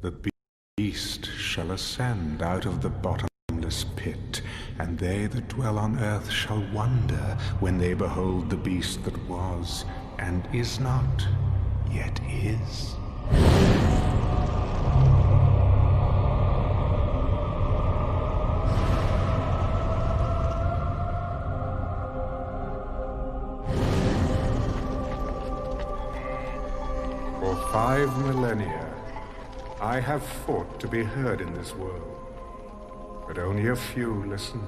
The beast shall ascend out of the bottomless pit, and they that dwell on earth shall wonder when they behold the beast that was, and is not, yet is. For 5 millennia, I have fought to be heard in this world, but only a few listened.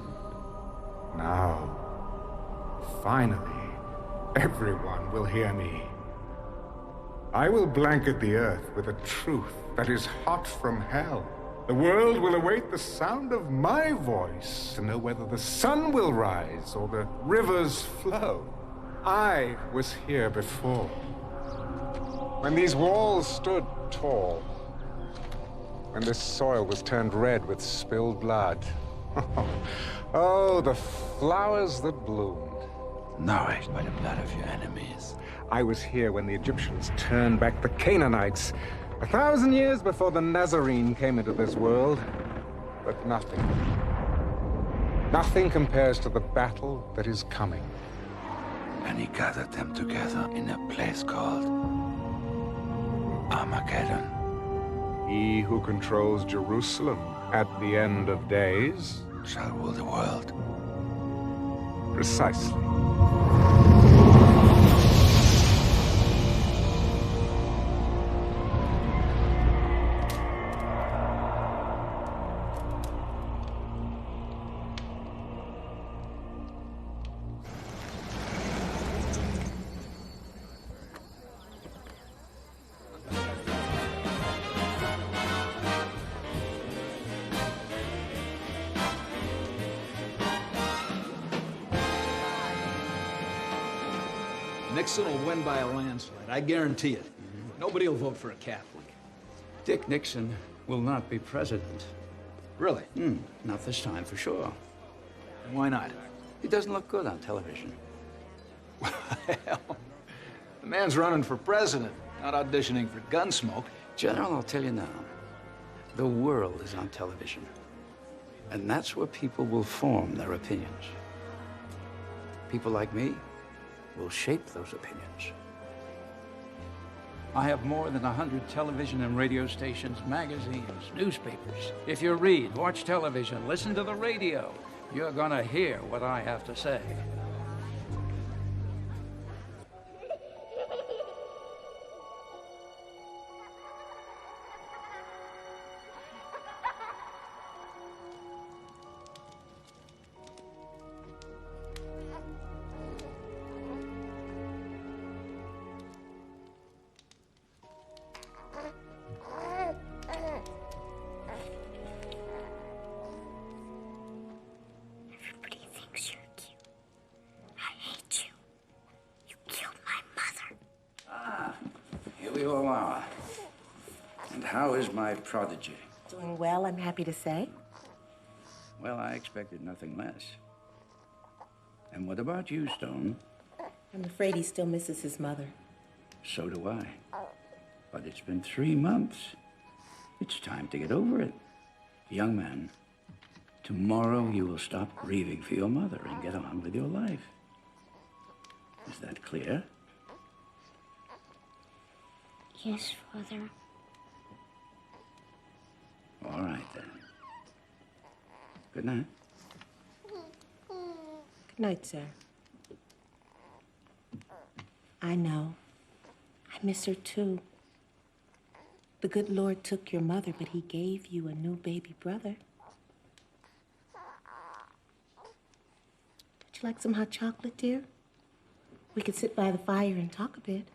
Now, finally, everyone will hear me. I will blanket the earth with a truth that is hot from hell. The world will await the sound of my voice to know whether the sun will rise or the rivers flow. I was here before, when these walls stood tall, when this soil was turned red with spilled blood. Oh, the flowers that bloomed. Nourished by the blood of your enemies. I was here when the Egyptians turned back the Canaanites, 1,000 years before the Nazarene came into this world. But nothing compares to the battle that is coming. And he gathered them together in a place called Armageddon. He who controls Jerusalem at the end of days shall rule the world. Precisely. Nixon will win by a landslide, I guarantee it. Nobody will vote for a Catholic. Dick Nixon will not be president. Really? Not this time, for sure. And why not? He doesn't look good on television. Well, the man's running for president, not auditioning for Gunsmoke. General, I'll tell you now, the world is on television. And that's where people will form their opinions. People like me will shape those opinions. I have more than 100 television and radio stations, magazines, newspapers. If you read, watch television, listen to the radio, you're gonna hear what I have to say. And how is my prodigy? Doing well, I'm happy to say. Well, I expected nothing less. And what about you, Stone? I'm afraid he still misses his mother. So do I. But it's been 3 months. It's time to get over it. Young man, tomorrow you will stop grieving for your mother and get on with your life. Is that clear? Yes, Father. All right, then. Good night. Good night, sir. I know. I miss her, too. The good Lord took your mother, but he gave you a new baby brother. Would you like some hot chocolate, dear? We could sit by the fire and talk a bit.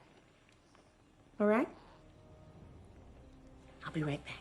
All right? I'll be right back.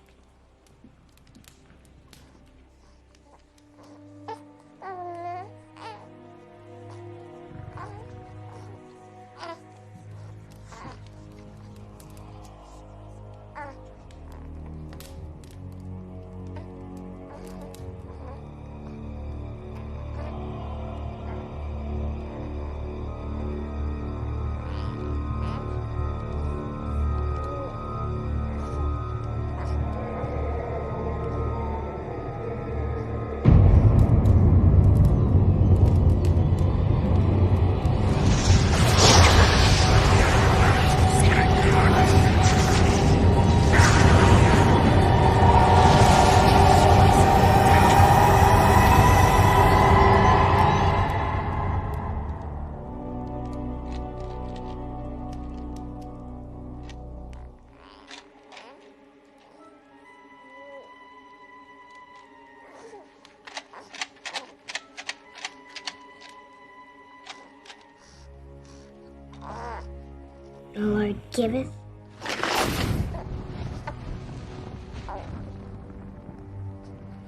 The Lord giveth,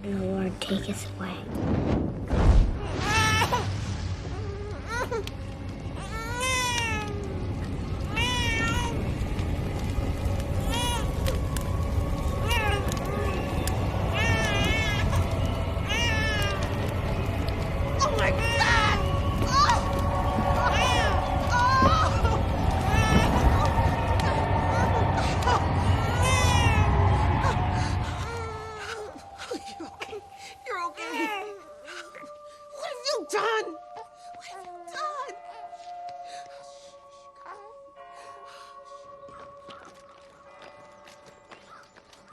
and the Lord taketh away.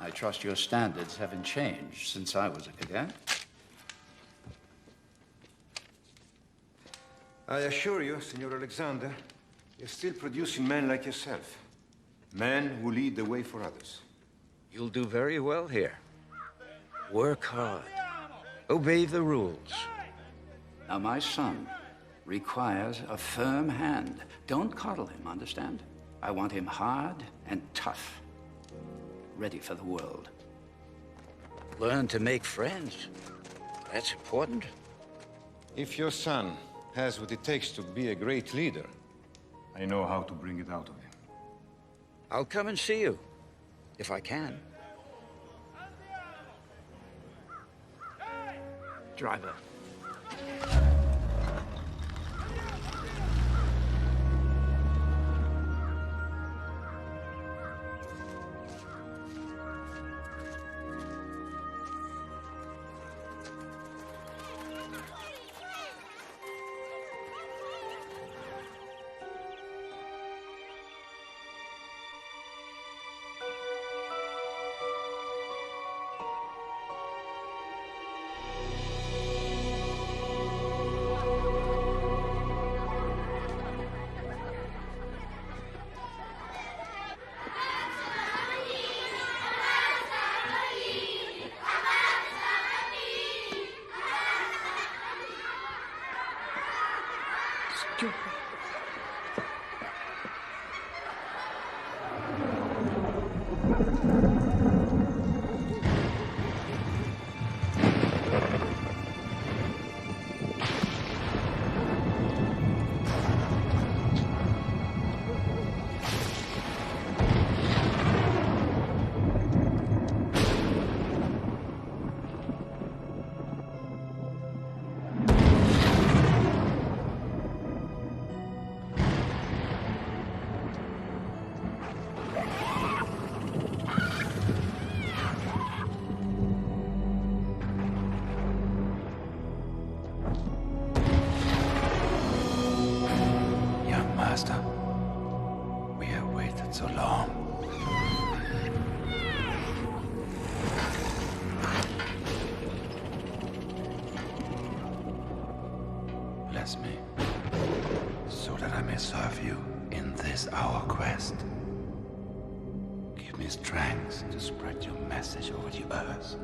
I trust your standards haven't changed since I was a cadet. I assure you, Senor Alexander, you're still producing men like yourself. Men who lead the way for others. You'll do very well here. Work hard. Obey the rules. Now, my son requires a firm hand. Don't coddle him, understand? I want him hard and tough. Ready for the world. Learn to make friends. That's important. If your son has what it takes to be a great leader, I know how to bring it out of him. I'll come and see you, if I can. Driver. Master, we have waited so long. Bless me, so that I may serve you in this our quest. Give me strength to spread your message over the earth.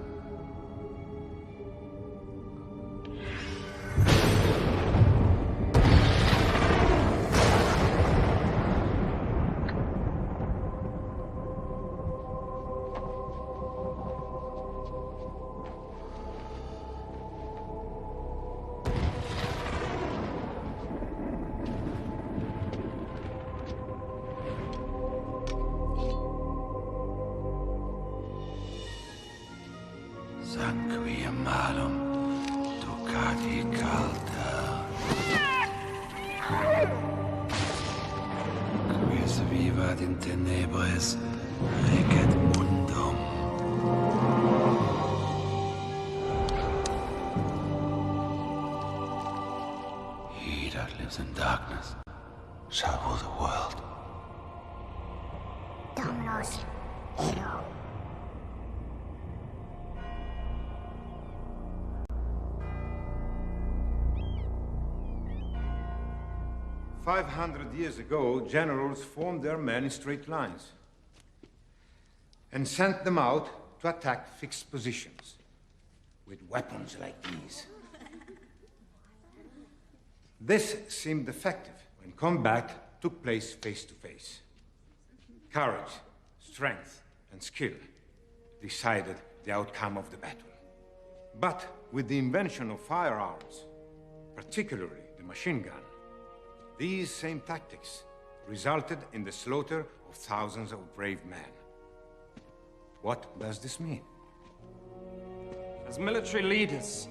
Sanguia malum, ducati calda. Quis vivat in tenebris, recet mundum. He that lives in darkness shall rule the world. Dominos, Ero. 500 years ago, generals formed their men in straight lines and sent them out to attack fixed positions with weapons like these. This seemed effective when combat took place face to face. Courage, strength, and skill decided the outcome of the battle. But with the invention of firearms, particularly the machine gun, these same tactics resulted in the slaughter of thousands of brave men. What does this mean? As military leaders,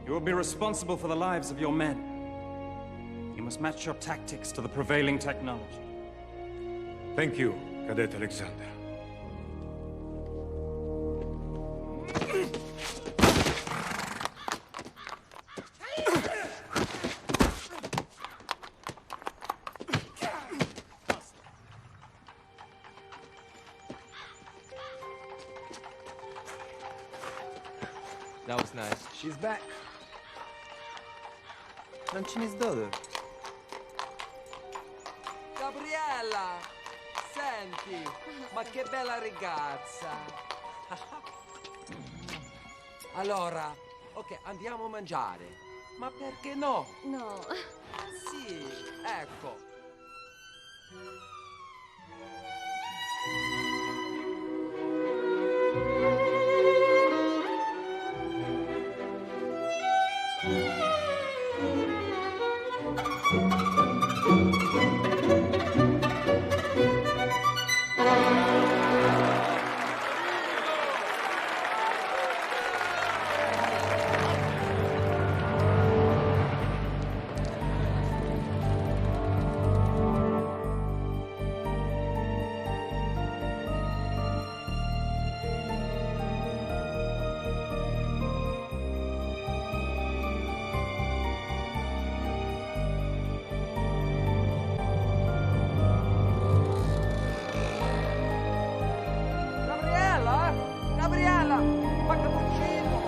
you will be responsible for the lives of your men. You must match your tactics to the prevailing technology. Thank you, Cadet Alexander. That was nice. She's back. Non ce ne sdodo. Gabriella! Senti, ma che bella ragazza! Allora, ok, andiamo a mangiare. Ma perché no? No. Sì, ecco. Gabriella, ma cappuccino!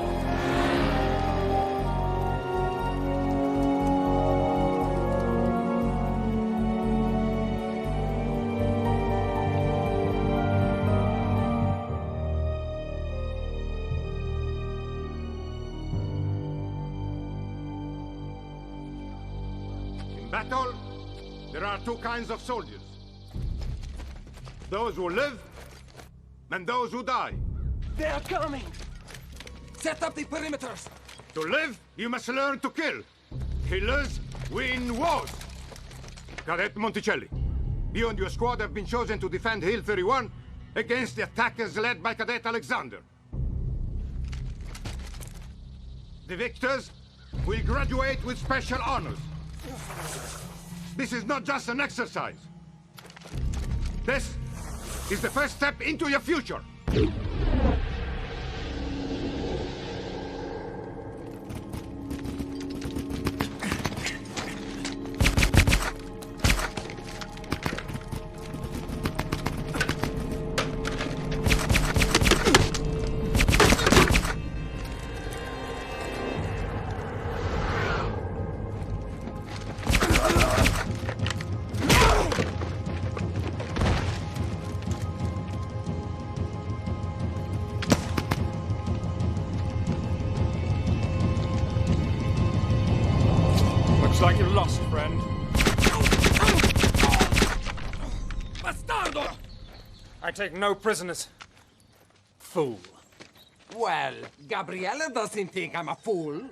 In battle, there are two kinds of soldiers. Those who live and those who die. They are coming! Set up the perimeters! To live, you must learn to kill. Killers win wars. Cadet Monticelli, you and your squad have been chosen to defend Hill 31 against the attackers led by Cadet Alexander. The victors will graduate with special honors. This is not just an exercise. This is the first step into your future. Looks like you're lost, friend. Bastardo! I take no prisoners. Fool. Well, Gabriella doesn't think I'm a fool.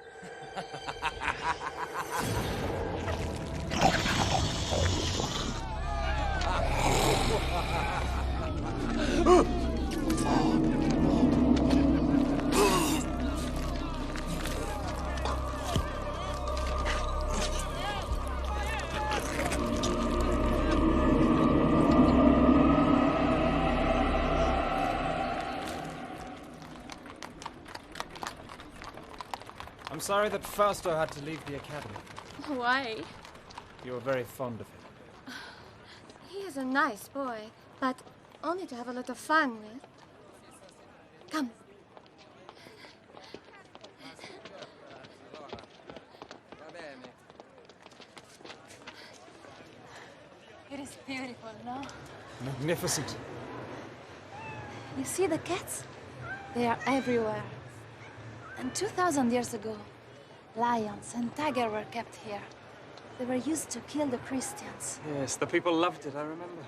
I'm sorry that Fausto had to leave the academy. Why? You were very fond of him. He is a nice boy, but only to have a lot of fun with. Come. It is beautiful, no? Magnificent. You see the cats? They are everywhere. And 2,000 years ago, lions and tigers were kept here. They were used to kill the Christians. Yes, the people loved it, I remember.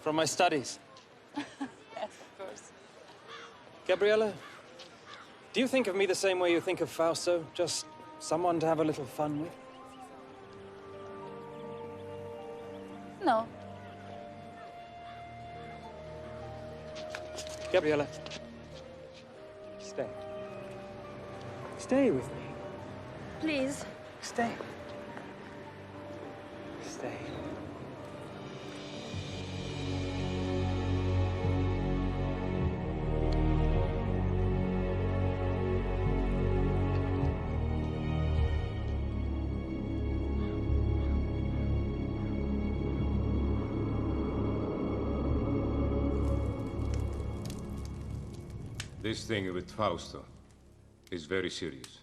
From my studies. Yes, of course. Gabriella, do you think of me the same way you think of Fausto? Just someone to have a little fun with? No. Gabriella, stay. Stay with me. Please. Stay. Stay. This thing with Fausto is very serious.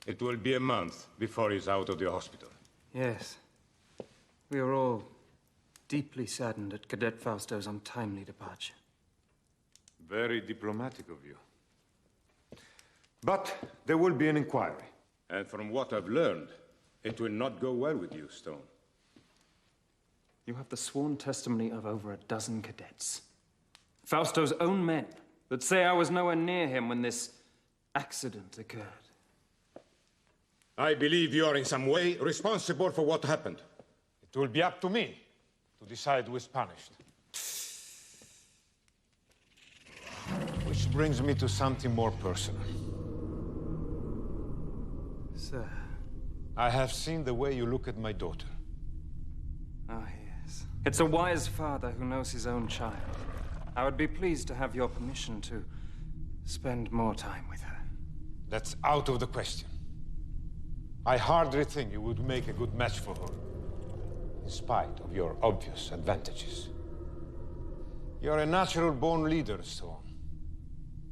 It will be a month before he's out of the hospital. Yes. We are all deeply saddened at Cadet Fausto's untimely departure. Very diplomatic of you. But there will be an inquiry. And from what I've learned, it will not go well with you, Stone. You have the sworn testimony of over a dozen cadets. Fausto's own men that say I was nowhere near him when this accident occurred. I believe you are in some way responsible for what happened. It will be up to me to decide who is punished. Which brings me to something more personal. Sir. I have seen the way you look at my daughter. Ah, yes. It's a wise father who knows his own child. I would be pleased to have your permission to spend more time with her. That's out of the question. I hardly think you would make a good match for her, in spite of your obvious advantages. You're a natural-born leader, Stone,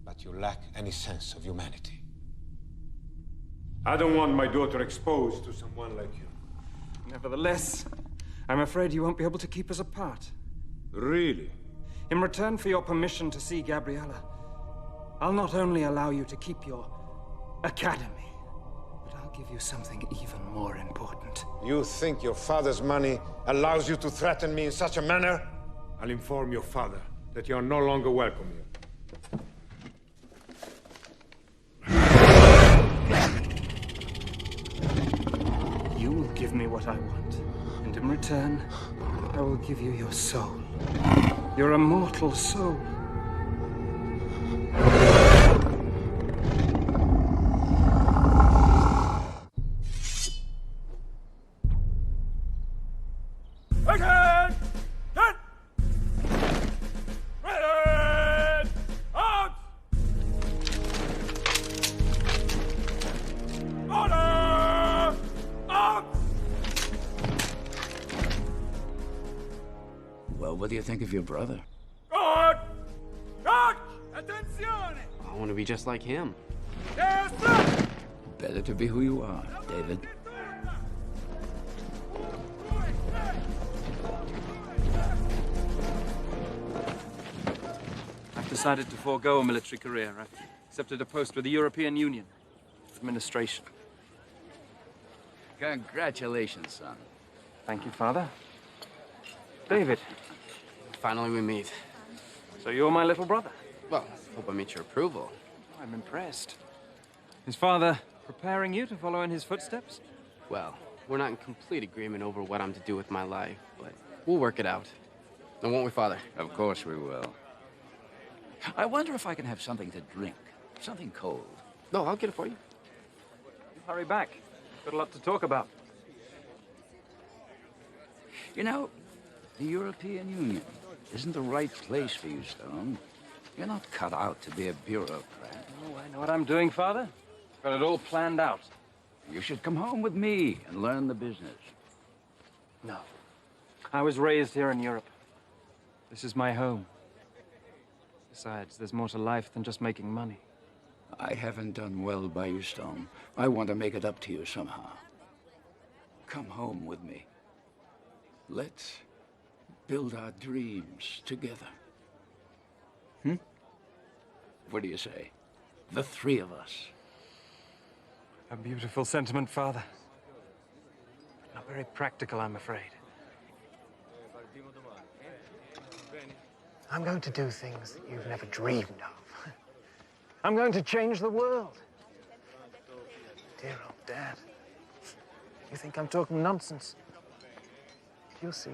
but you lack any sense of humanity. I don't want my daughter exposed to someone like you. Nevertheless, I'm afraid you won't be able to keep us apart. Really? In return for your permission to see Gabriella, I'll not only allow you to keep your academy, but I'll give you something even more important. You think your father's money allows you to threaten me in such a manner? I'll inform your father that you're no longer welcome here. You will give me what I want, and in return, I will give you your soul. Your immortal soul. Again! Get! Ready! Out! Order! Out! Well, what do you think of your brother? Good! Good! Attenzione! I want to be just like him. Yes, sir! Better to be who you are, David. I've decided to forego a military career. I've accepted a post with the European Union. Administration. Congratulations, son. Thank you, Father. David. Finally we meet. So you're my little brother? Well, hope I meet your approval. I'm impressed. Is Father preparing you to follow in his footsteps? Well, we're not in complete agreement over what I'm to do with my life, but we'll work it out. Now, won't we, Father? Of course we will. I wonder if I can have something to drink. Something cold. No, I'll get it for you. Hurry back. Got a lot to talk about. You know, the European Union isn't the right place for you, Stone. You're not cut out to be a bureaucrat. Oh, I know what I'm doing, Father. Got it all planned out. You should come home with me and learn the business. No. I was raised here in Europe. This is my home. Besides, there's more to life than just making money. I haven't done well by you, Stone. I want to make it up to you somehow. Come home with me. Let's build our dreams together. What do you say? The three of us. A beautiful sentiment, Father. Not very practical, I'm afraid. I'm going to do things that you've never dreamed of. I'm going to change the world. Dear old Dad. You think I'm talking nonsense? You'll see.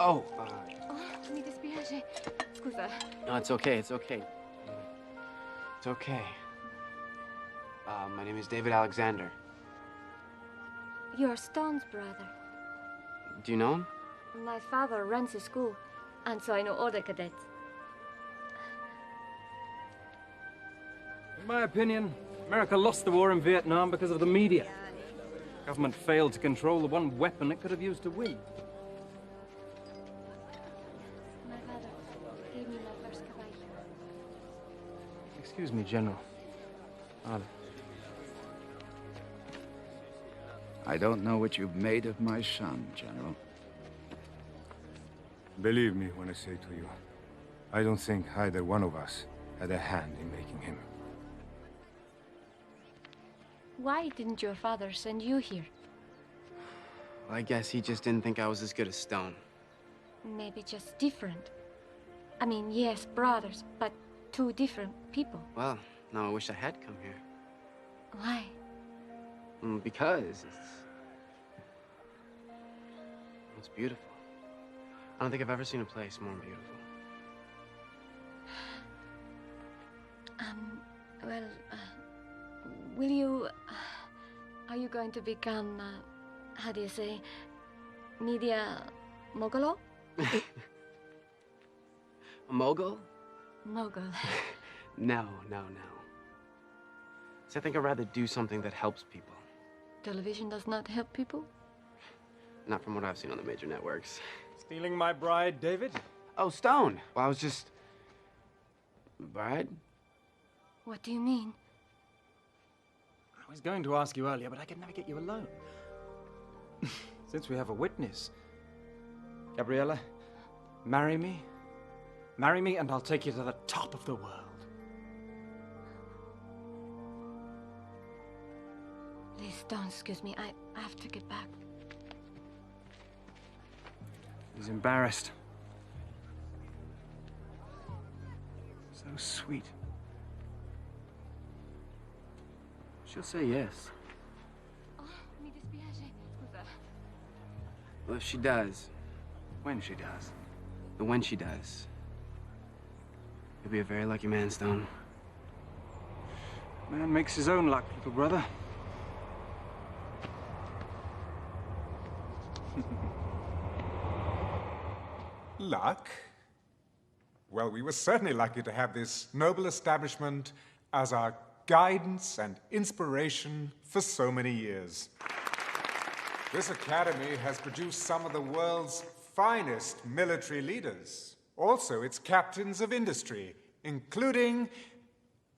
Oh, mi dispiace. Scusa. no, it's okay, it's okay. It's okay. My name is David Alexander. You're Stone's brother. Do you know him? My father runs a school, and so I know all the cadets. In my opinion, America lost the war in Vietnam because of the media. Government failed to control the one weapon it could have used to win. My father gave me my first caballo. Excuse me, General. Father. I don't know what you've made of my son, General. Believe me when I say to you, I don't think either one of us had a hand in making him. Why didn't your father send you here? Well, I guess he just didn't think I was as good as Stone. Maybe just different. I mean, yes, brothers, but two different people. Well, now I wish I had come here. Why? Because it's beautiful. I don't think I've ever seen a place more beautiful. Well, will you... are you going to become, how do you say, media mogul? A mogul? Mogul. No. So I think I'd rather do something that helps people. Television does not help people? Not from what I've seen on the major networks. Stealing my bride, David? Oh, Stone. Well, I was just... Bride? What do you mean? I was going to ask you earlier, but I could never get you alone. Since we have a witness. Gabriella, marry me. Marry me and I'll take you to the top of the world. Please don't excuse me. I have to get back. He's embarrassed. So sweet. She'll say yes. Oh, mi dispiace. Scusa. Well, if she does. When she does. And when she does. You'll be a very lucky man, Stone. Man makes his own luck, little brother. Luck? Well, we were certainly lucky to have this noble establishment as our guidance and inspiration for so many years. This academy has produced some of the world's finest military leaders, also its captains of industry, including,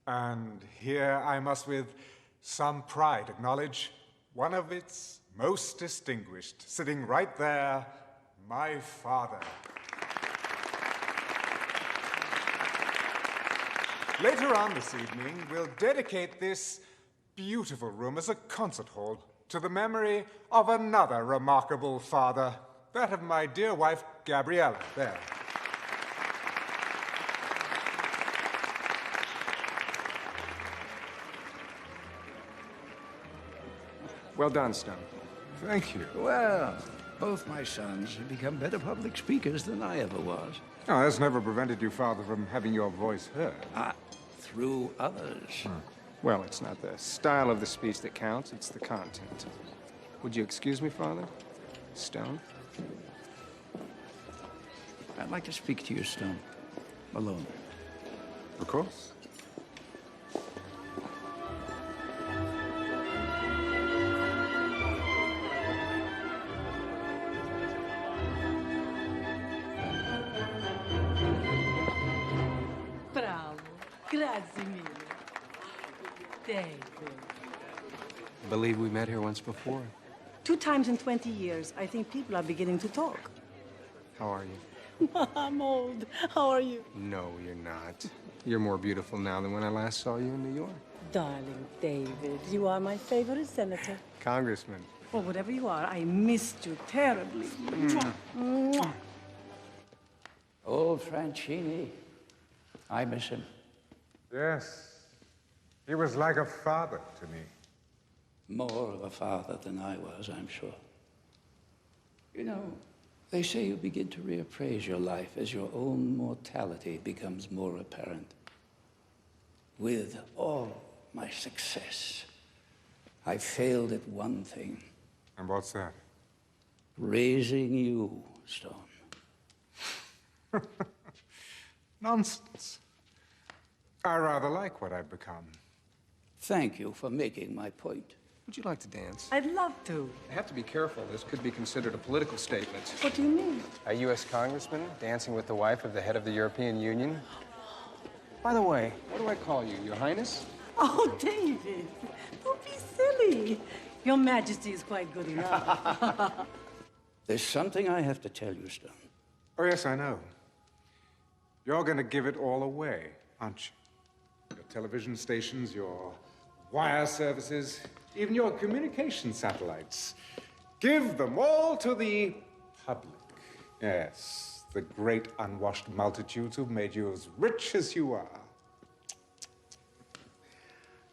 and here I must with some pride acknowledge, one of its most distinguished, sitting right there, my father. Later on this evening, we'll dedicate this beautiful room as a concert hall to the memory of another remarkable father, that of my dear wife, Gabriella, there. Well done, Stone. Thank you. Well, both my sons have become better public speakers than I ever was. Oh, that's never prevented you, Father, from having your voice heard. Through others. Well, it's not the style of the speech that counts, it's the content. Would you excuse me, Father? Stone? I'd like to speak to you, Stone. Alone. Of course. Bravo. Grazie mille. David. I believe we met here once before. 2 times in 20 years. I think people are beginning to talk. How are you? I'm old. How are you? No, you're not. You're more beautiful now than when I last saw you in New York. Darling David, you are my favorite senator. Congressman. Or whatever you are, I missed you terribly. Mwah. Mwah. Old Franchini. I miss him. Yes. He was like a father to me. More of a father than I was, I'm sure. You know, they say you begin to reappraise your life as your own mortality becomes more apparent. With all my success, I failed at one thing. And what's that? Raising you, Stone. Nonsense. I rather like what I've become. Thank you for making my point. Would you like to dance? I'd love to. I have to be careful. This could be considered a political statement. What do you mean? A U.S. congressman dancing with the wife of the head of the European Union? By the way, what do I call you? Your Highness? Oh, David, don't be silly. Your Majesty is quite good enough. There's something I have to tell you, Stone. Oh, yes, I know. You're going to give it all away, aren't you? Your television stations, your wire services, even your communication satellites. Give them all to the public. Yes, the great unwashed multitudes who've made you as rich as you are.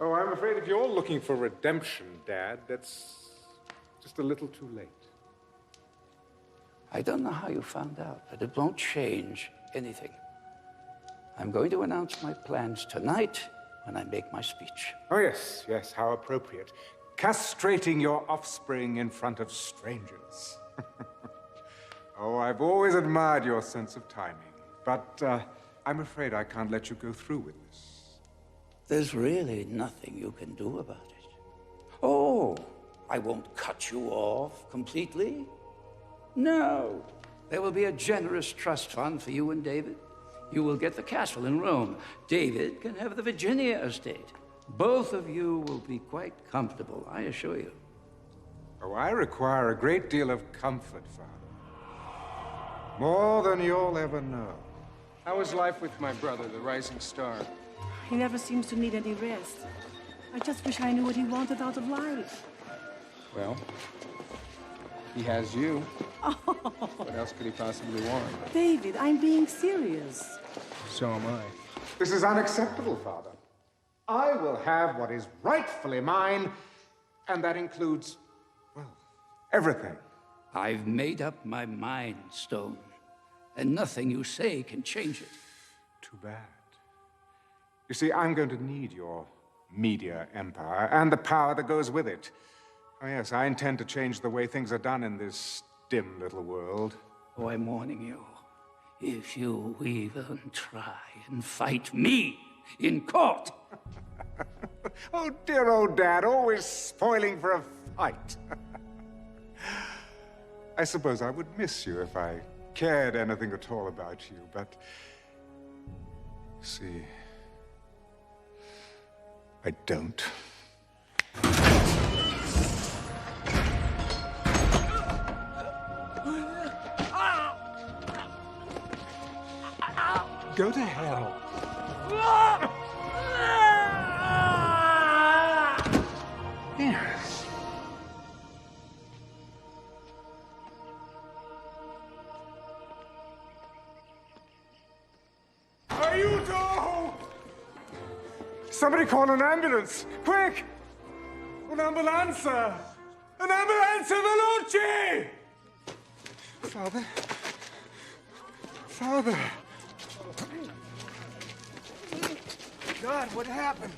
Oh, I'm afraid if you're looking for redemption, Dad, that's just a little too late. I don't know how you found out, but it won't change anything. I'm going to announce my plans tonight when I make my speech. Oh, yes, yes, how appropriate. Castrating your offspring in front of strangers. Oh, I've always admired your sense of timing, but I'm afraid I can't let you go through with this. There's really nothing you can do about it. Oh, I won't cut you off completely. No, there will be a generous trust fund for you and David. You will get the castle in Rome. David can have the Virginia estate. Both of you will be quite comfortable, I assure you. Oh, I require a great deal of comfort, Father. More than you'll ever know. How is life with my brother, the rising star? He never seems to need any rest. I just wish I knew what he wanted out of life. Well, he has you. What else could he possibly want? David, I'm being serious. So am I. This is unacceptable, Father. I will have what is rightfully mine, and that includes, well, everything. I've made up my mind, Stone, and nothing you say can change it. Too bad. You see, I'm going to need your media empire and the power that goes with it. Oh, yes, I intend to change the way things are done in this dim little world. Oh, I'm warning you. If you even try and fight me in court. Oh, dear old Dad, always spoiling for a fight. I suppose I would miss you if I cared anything at all about you, but... see... I don't. Go to hell. Yes. Aiuto! Somebody call an ambulance! Quick! Un'ambulanza! Un'ambulanza veloce! Father? Father! God, what happened?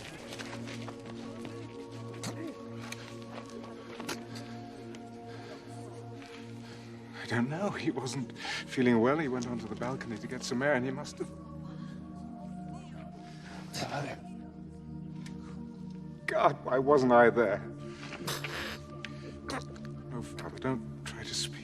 I don't know. He wasn't feeling well. He went onto the balcony to get some air, and he must have... Father. God, why wasn't I there? No, Father, don't try to speak.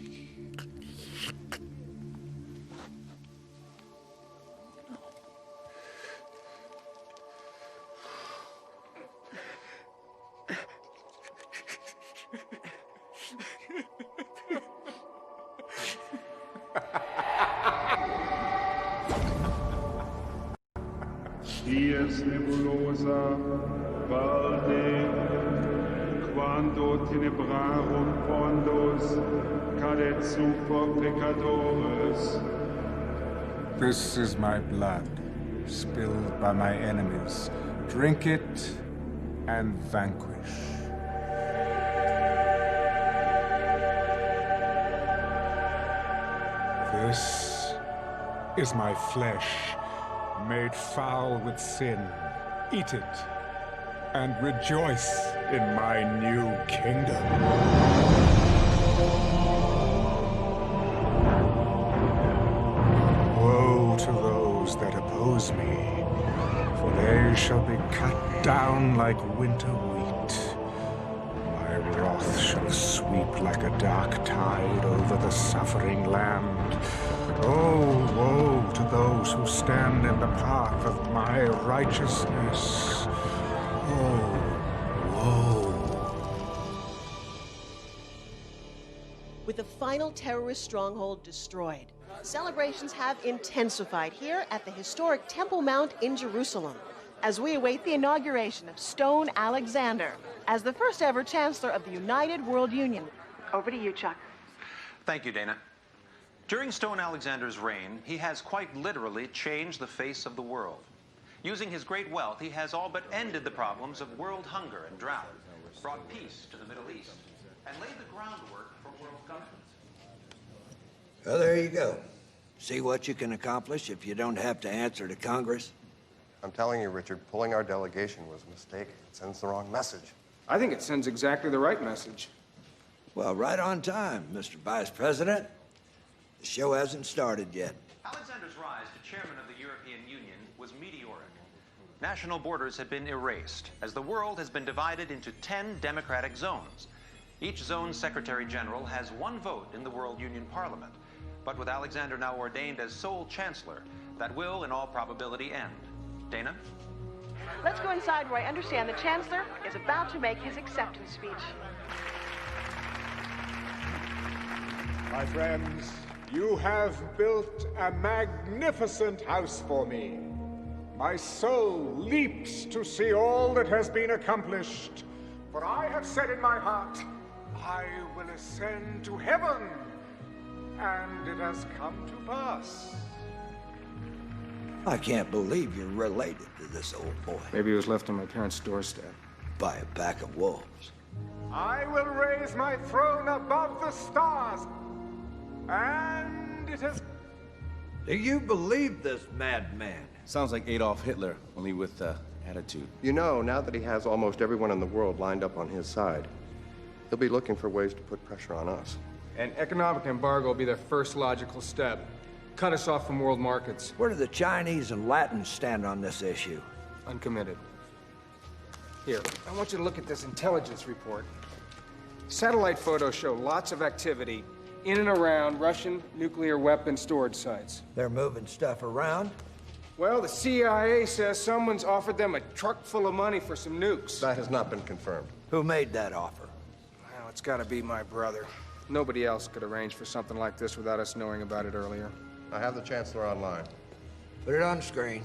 dies nebulosa, valde, quando tenebrarum pondos, cadet super pecadores. This is my blood, spilled by my enemies. Drink it and vanquish. This is my flesh, made foul with sin. Eat it, and rejoice in my new kingdom. Woe to those that oppose me, for they shall be cut down like winter wheat. My wrath shall sweep like a dark tide over the suffering land. Oh, woe to those who stand in the path of my righteousness. Oh, woe. With the final terrorist stronghold destroyed, celebrations have intensified here at the historic Temple Mount in Jerusalem as we await the inauguration of Stone Alexander as the first ever Chancellor of the United World Union. Over to you, Chuck. Thank you, Dana. During Stone Alexander's reign, he has quite literally changed the face of the world. Using his great wealth, he has all but ended the problems of world hunger and drought, brought peace to the Middle East, and laid the groundwork for world governance. Well, there you go. See what you can accomplish if you don't have to answer to Congress? I'm telling you, Richard, pulling our delegation was a mistake. It sends the wrong message. I think it sends exactly the right message. Well, right on time, Mr. Vice President. The show hasn't started yet. Alexander's rise to chairman of the European Union was meteoric. National borders have been erased, as the world has been divided into 10 democratic zones. Each zone's Secretary General has one vote in the World Union Parliament. But with Alexander now ordained as sole Chancellor, that will, in all probability, end. Dana? Let's go inside where I understand the Chancellor is about to make his acceptance speech. My friends, you have built a magnificent house for me. My soul leaps to see all that has been accomplished. For I have said in my heart, I will ascend to heaven. And it has come to pass. I can't believe you're related to this old boy. Maybe he was left on my parents' doorstep. By a pack of wolves. I will raise my throne above the stars. And it has... Do you believe this madman? Sounds like Adolf Hitler, only with attitude. You know, now that he has almost everyone in the world lined up on his side, he'll be looking for ways to put pressure on us. An economic embargo will be their first logical step. Cut us off from world markets. Where do the Chinese and Latins stand on this issue? Uncommitted. Here, I want you to look at this intelligence report. Satellite photos show lots of activity in and around Russian nuclear weapon storage sites. They're moving stuff around? Well, the CIA says someone's offered them a truck full of money for some nukes. That has not been confirmed. Who made that offer? Well, it's gotta be my brother. Nobody else could arrange for something like this without us knowing about it earlier. I have the Chancellor online. Put it on screen.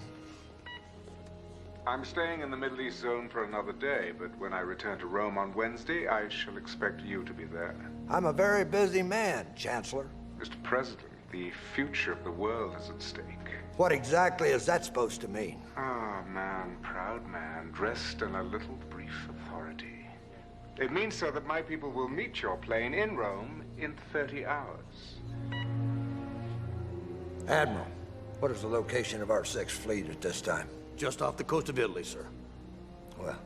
I'm staying in the Middle East zone for another day, but when I return to Rome on Wednesday, I shall expect you to be there. I'm a very busy man, Chancellor. Mr. President, the future of the world is at stake. What exactly is that supposed to mean? Ah, man, proud man, dressed in a little brief authority. It means, sir, that my people will meet your plane in Rome in 30 hours. Admiral, what is the location of our Sixth Fleet at this time? Just off the coast of Italy, sir. Well,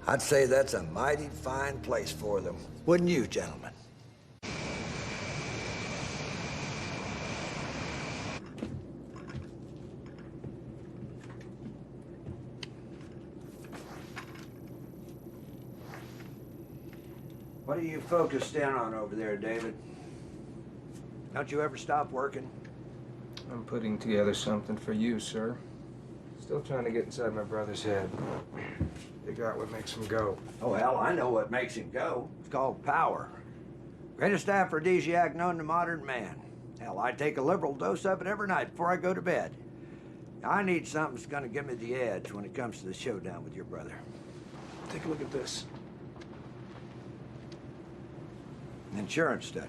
I'd say that's a mighty fine place for them. Wouldn't you, gentlemen? What are you focused in on over there, David? Don't you ever stop working? I'm putting together something for you, sir. Still trying to get inside my brother's head. Figure out what makes him go. Oh, hell, I know what makes him go. It's called power. Greatest aphrodisiac known to modern man. Hell, I take a liberal dose of it every night before I go to bed. I need something that's gonna give me the edge when it comes to the showdown with your brother. Take a look at this. An insurance study.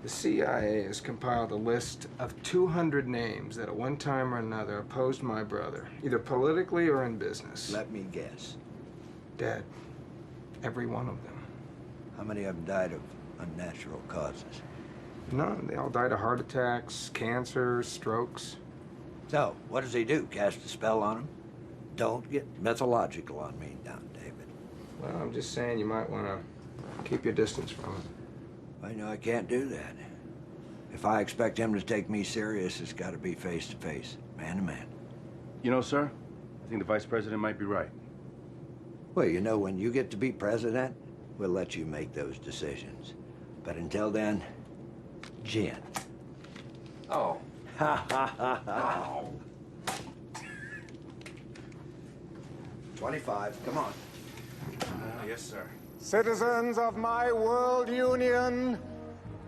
The CIA has compiled a list of 200 names that at one time or another opposed my brother, either politically or in business. Let me guess. Dead. Every one of them. How many of them died of unnatural causes? None. They all died of heart attacks, cancer, strokes. So, what does he do? Cast a spell on him? Don't get mythological on me now, David. Well, I'm just saying you might want to keep your distance from him. I know I can't do that. If I expect him to take me serious, it's got to be face to face, man to man. You know, sir, I think the vice president might be right. Well, you know, when you get to be president, we'll let you make those decisions. But until then, gin. Oh. Ha ha ha ha. 25, come on. Yes, sir. Citizens of my world union,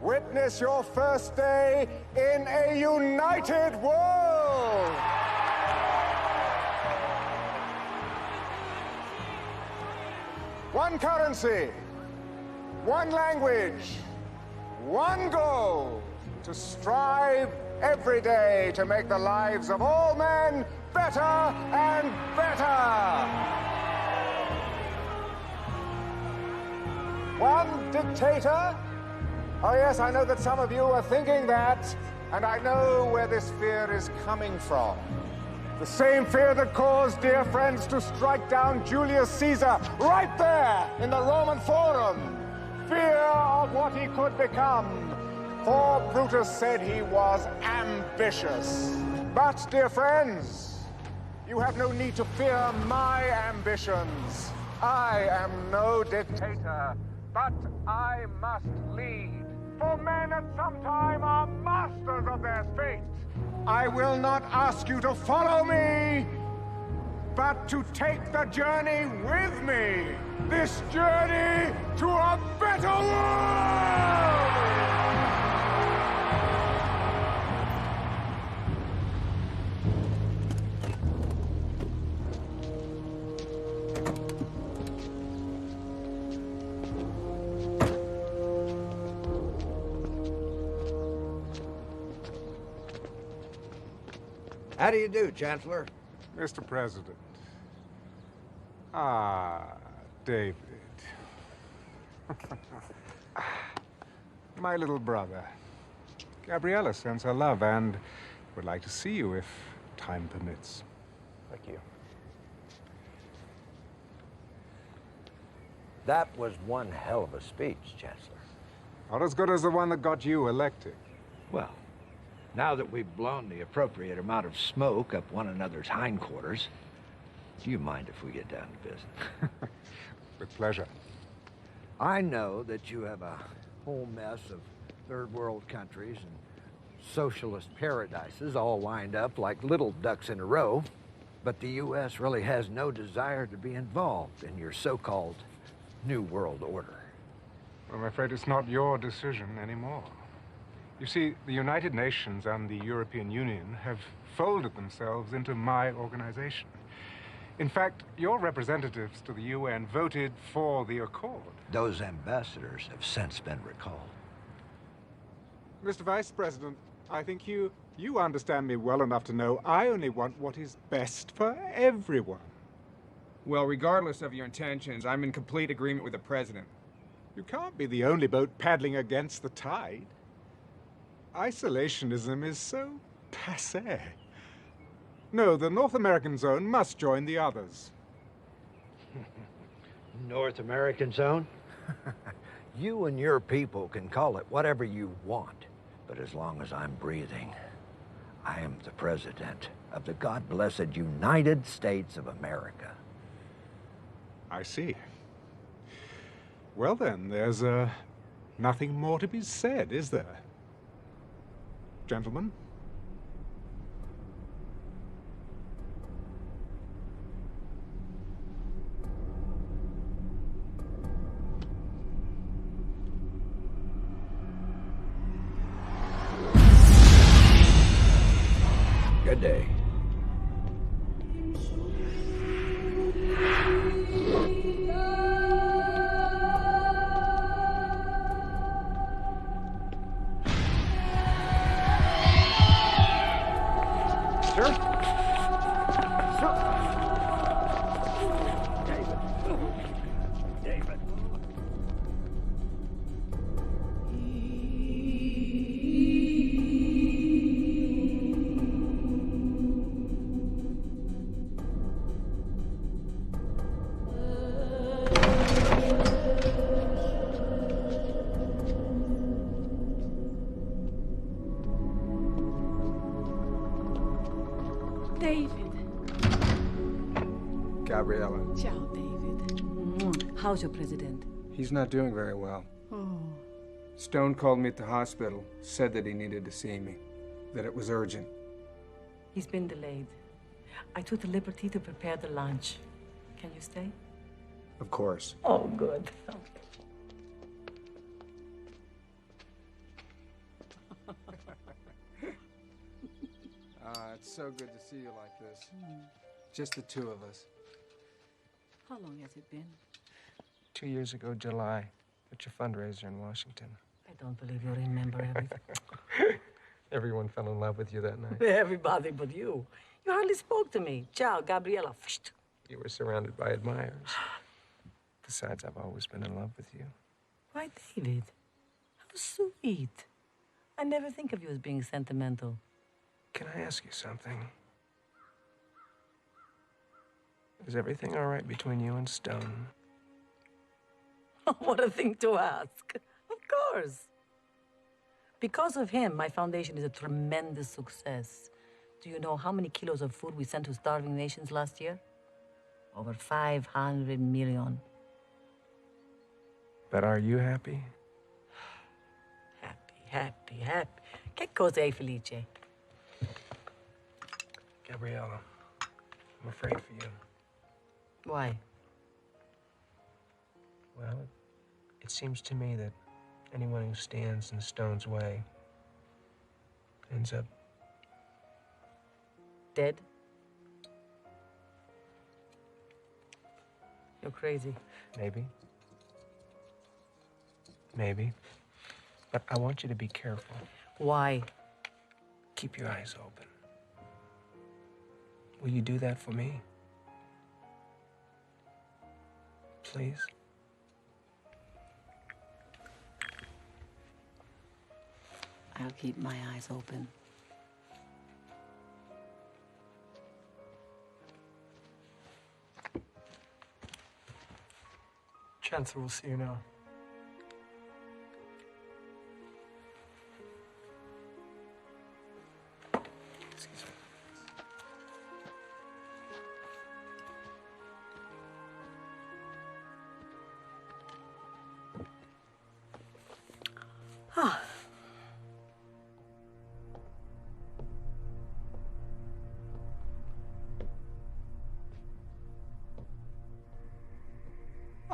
witness your first day in a united world. One currency, one language, one goal, to strive every day to make the lives of all men better and better. One dictator? Oh yes, I know that some of you are thinking that, and I know where this fear is coming from. The same fear that caused dear friends to strike down Julius Caesar right there in the Roman Forum. Fear of what he could become. For Brutus said he was ambitious. But, dear friends, you have no need to fear my ambitions. I am no dictator. But I must lead, for men at some time are masters of their fate. I will not ask you to follow me, but to take the journey with me. This journey to a better world! How do you do, Chancellor? Mr. President. Ah, David. My little brother. Gabriella sends her love and would like to see you if time permits. Thank you. That was one hell of a speech, Chancellor. Not as good as the one that got you elected. Well, now that we've blown the appropriate amount of smoke up one another's hindquarters, do you mind if we get down to business? With pleasure. I know that you have a whole mess of third world countries and socialist paradises all lined up like little ducks in a row, but the U.S. really has no desire to be involved in your so-called New World Order. I'm afraid it's not your decision anymore. You see, the United Nations and the European Union have folded themselves into my organization. In fact, your representatives to the UN voted for the accord. Those ambassadors have since been recalled. Mr. Vice President, I think you understand me well enough to know I only want what is best for everyone. Well, regardless of your intentions, I'm in complete agreement with the President. You can't be the only boat paddling against the tide. Isolationism is so passé. No, the North American zone must join the others. North American zone? You and your people can call it whatever you want, but as long as I'm breathing, I am the President of the God-blessed United States of America. I see. Well then, there's nothing more to be said, is there? Gentlemen? Good day. David. Gabriella. Ciao, David. How's your president? He's not doing very well. Oh. Stone called me at the hospital, said that he needed to see me, that it was urgent. He's been delayed. I took the liberty to prepare the lunch. Can you stay? Of course. Oh, good. It's so good to see you like this. Just the two of us. How long has it been? 2 years ago, July, at your fundraiser in Washington. I don't believe you remember everything. Everyone fell in love with you that night. Everybody but you. You hardly spoke to me. Ciao, Gabriella. You were surrounded by admirers. Besides, I've always been in love with you. Why, David? How sweet. I never think of you as being sentimental. Can I ask you something? Is everything all right between you and Stone? What a thing to ask. Of course. Because of him, my foundation is a tremendous success. Do you know how many kilos of food we sent to starving nations last year? Over 500 million. But are you happy? Happy. Che cosa sei felice? Gabriella, I'm afraid for you. Why? Well, it seems to me that anyone who stands in Stone's way ends up dead? You're crazy. Maybe. But I want you to be careful. Why? Keep your eyes open. Will you do that for me? Please? I'll keep my eyes open. Chancellor will see you now. Excuse me.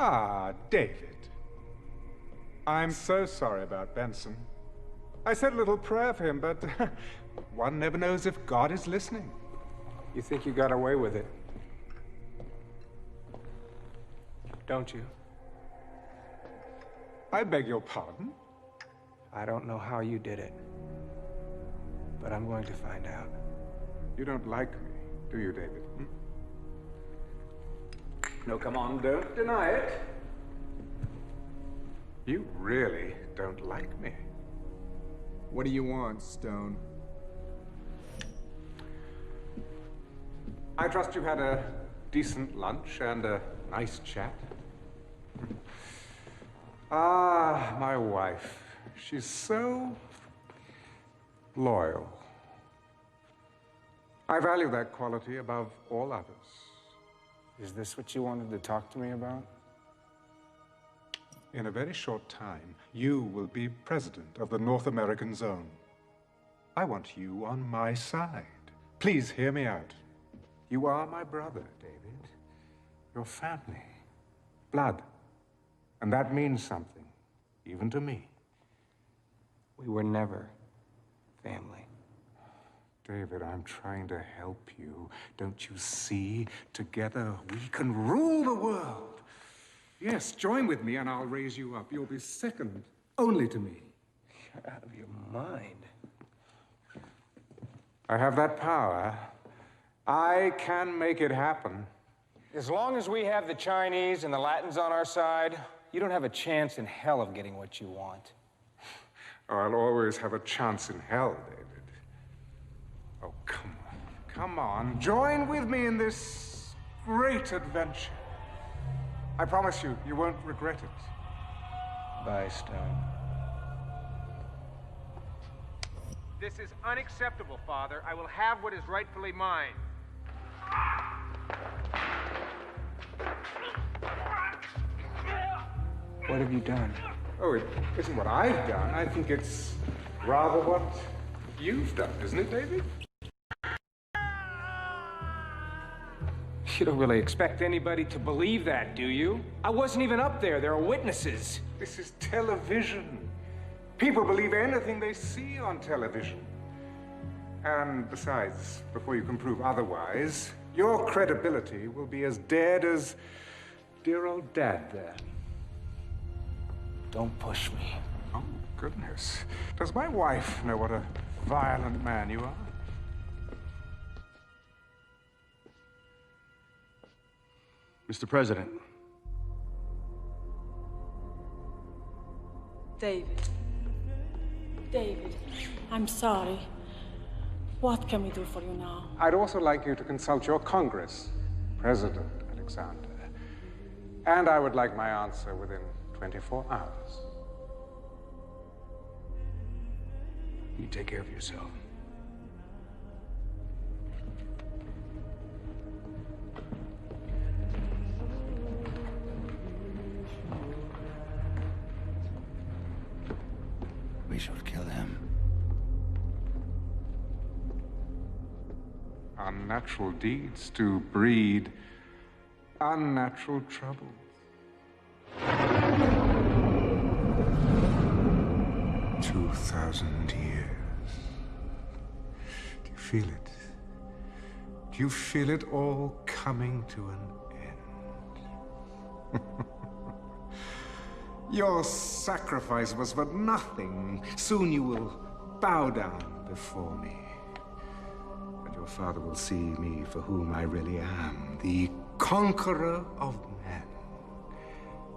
Ah, David. I'm so sorry about Benson. I said a little prayer for him, but one never knows if God is listening. You think you got away with it? Don't you? I beg your pardon? I don't know how you did it, but I'm going to find out. You don't like me, do you, David? No, come on, don't deny it. You really don't like me. What do you want, Stone? I trust you had a decent lunch and a nice chat. Ah, my wife. She's so loyal. I value that quality above all others. Is this what you wanted to talk to me about? In a very short time, you will be president of the North American Zone. I want you on my side. Please hear me out. You are my brother, David. Your family. Blood. And that means something, even to me. We were never family. David, I'm trying to help you. Don't you see? Together, we can rule the world. Yes, join with me and I'll raise you up. You'll be second only to me. You're out of your mind. I have that power. I can make it happen. As long as we have the Chinese and the Latins on our side, you don't have a chance in hell of getting what you want. Oh, I'll always have a chance in hell, David. Oh, come on. Come on. Join with me in this great adventure. I promise you, you won't regret it. Bye, Stone. This is unacceptable, Father. I will have what is rightfully mine. What have you done? Oh, it isn't what I've done. I think it's rather what you've done, isn't it, David? You don't really expect anybody to believe that, do you? I wasn't even up there. There are witnesses. This is television. People believe anything they see on television. And besides, before you can prove otherwise, your credibility will be as dead as dear old Dad there. Don't push me. Oh, goodness. Does my wife know what a violent man you are? Mr. President. David. David, I'm sorry. What can we do for you now? I'd also like you to consult your Congress, President Alexander. And I would like my answer within 24 hours. You take care of yourself. We should kill him. Unnatural deeds do breed unnatural trouble. 2,000 years. Do you feel it? Do you feel it all coming to an end? Your sacrifice was for nothing. Soon you will bow down before me. And your father will see me for whom I really am, the conqueror of men,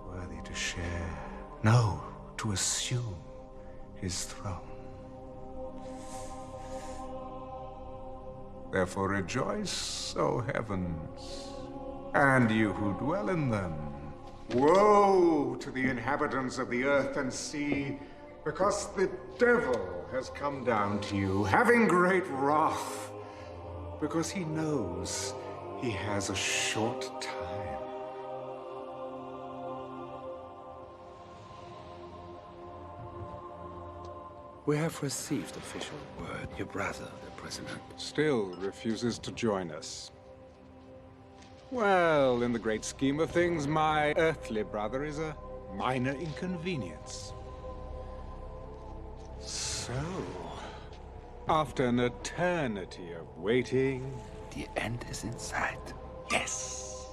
worthy to share, no, to assume his throne. Therefore rejoice, O heavens, and you who dwell in them. Woe to the inhabitants of the earth and sea, because the devil has come down to you, having great wrath, because he knows he has a short time. We have received official word. Your brother, the president, Still refuses to join us. Well, in the great scheme of things, my earthly brother is a minor inconvenience. So, after an eternity of waiting... The end is in sight. Yes!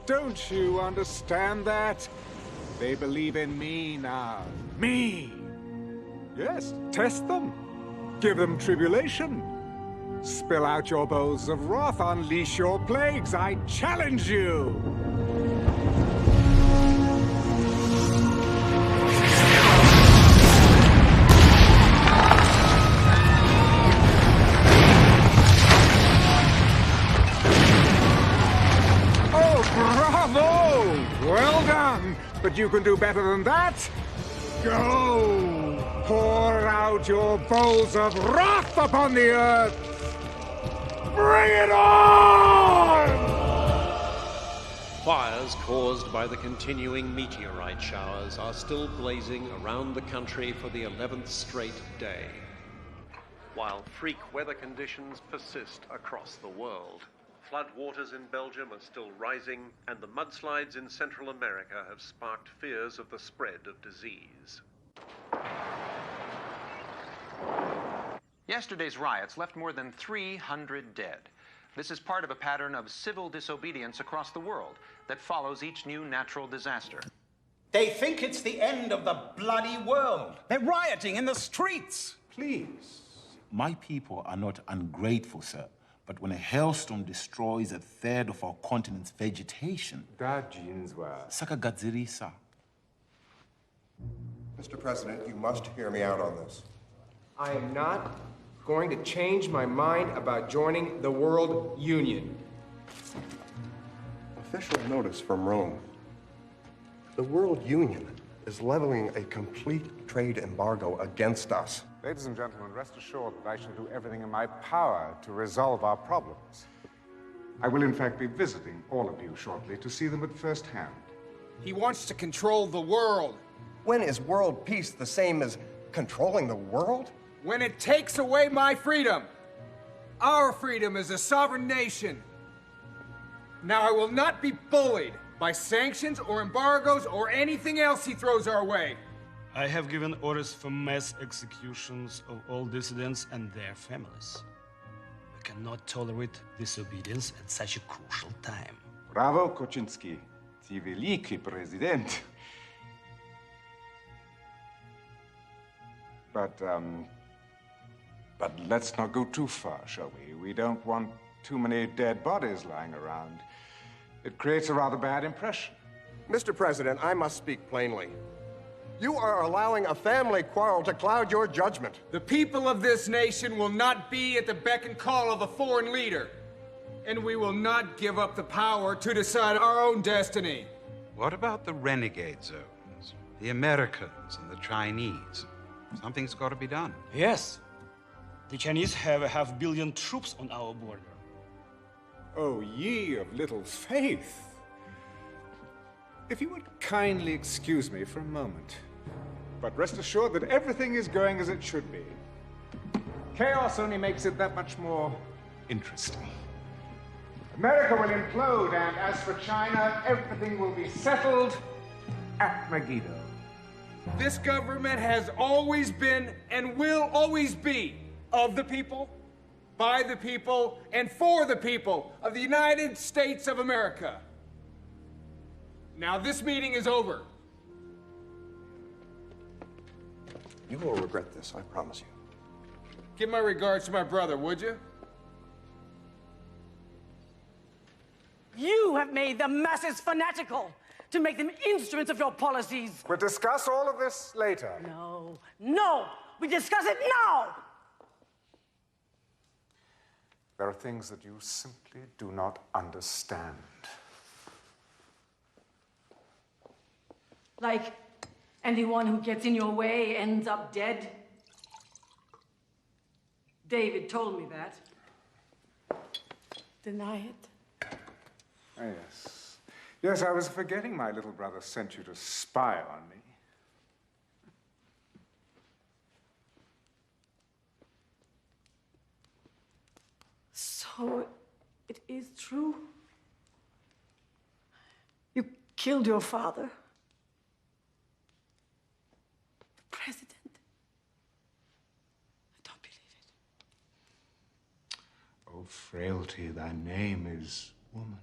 Don't you understand that? They believe in me now. Me! Yes, test them. Give them tribulation. Spill out your bowls of wrath, unleash your plagues. I challenge you! Oh, bravo! Well done! But you can do better than that. Go! Pour out your bowls of wrath upon the earth! Bring it on! Fires caused by the continuing meteorite showers are still blazing around the country for the 11th straight day, while freak weather conditions persist across the world. Floodwaters in Belgium are still rising, and the mudslides in Central America have sparked fears of the spread of disease. Yesterday's riots left more than 300 dead. This is part of a pattern of civil disobedience across the world that follows each new natural disaster. They think it's the end of the bloody world. They're rioting in the streets. Please. My people are not ungrateful, sir. But when a hailstorm destroys a third of our continent's vegetation... Sakagadzirisa. Mr. President, you must hear me out on this. I am not going to change my mind about joining the World Union. Official notice from Rome. The World Union is leveling a complete trade embargo against us. Ladies and gentlemen, rest assured that I shall do everything in my power to resolve our problems. I will, in fact, be visiting all of you shortly to see them at first hand. He wants to control the world. When is world peace the same as controlling the world? When it takes away my freedom. Our freedom as a sovereign nation. Now, I will not be bullied by sanctions or embargoes or anything else he throws our way. I have given orders for mass executions of all dissidents and their families. We cannot tolerate disobedience at such a crucial time. Bravo, Koczynski. Ty wielki prezydent. But let's not go too far, shall we? We don't want too many dead bodies lying around. It creates a rather bad impression. Mr. President, I must speak plainly. You are allowing a family quarrel to cloud your judgment. The people of this nation will not be at the beck and call of a foreign leader. And we will not give up the power to decide our own destiny. What about the renegade zones? The Americans and the Chinese? Something's got to be done. Yes. The Chinese have 500 million troops on our border. Oh, ye of little faith. If you would kindly excuse me for a moment. But rest assured that everything is going as it should be. Chaos only makes it that much more interesting. America will implode, and as for China, everything will be settled at Megiddo. This government has always been and will always be of the people, by the people, and for the people of the United States of America. Now, this meeting is over. You will regret this, I promise you. Give my regards to my brother, would you? You have made the masses fanatical to make them instruments of your policies. We'll discuss all of this later. No, no, we discuss it now. There are things that you simply do not understand. Like anyone who gets in your way ends up dead. David told me that. Deny it. Ah, yes. Yes, I was forgetting my little brother sent you to spy on me. So, it is true? You killed your father? The president? I don't believe it. Oh, frailty, thy name is woman.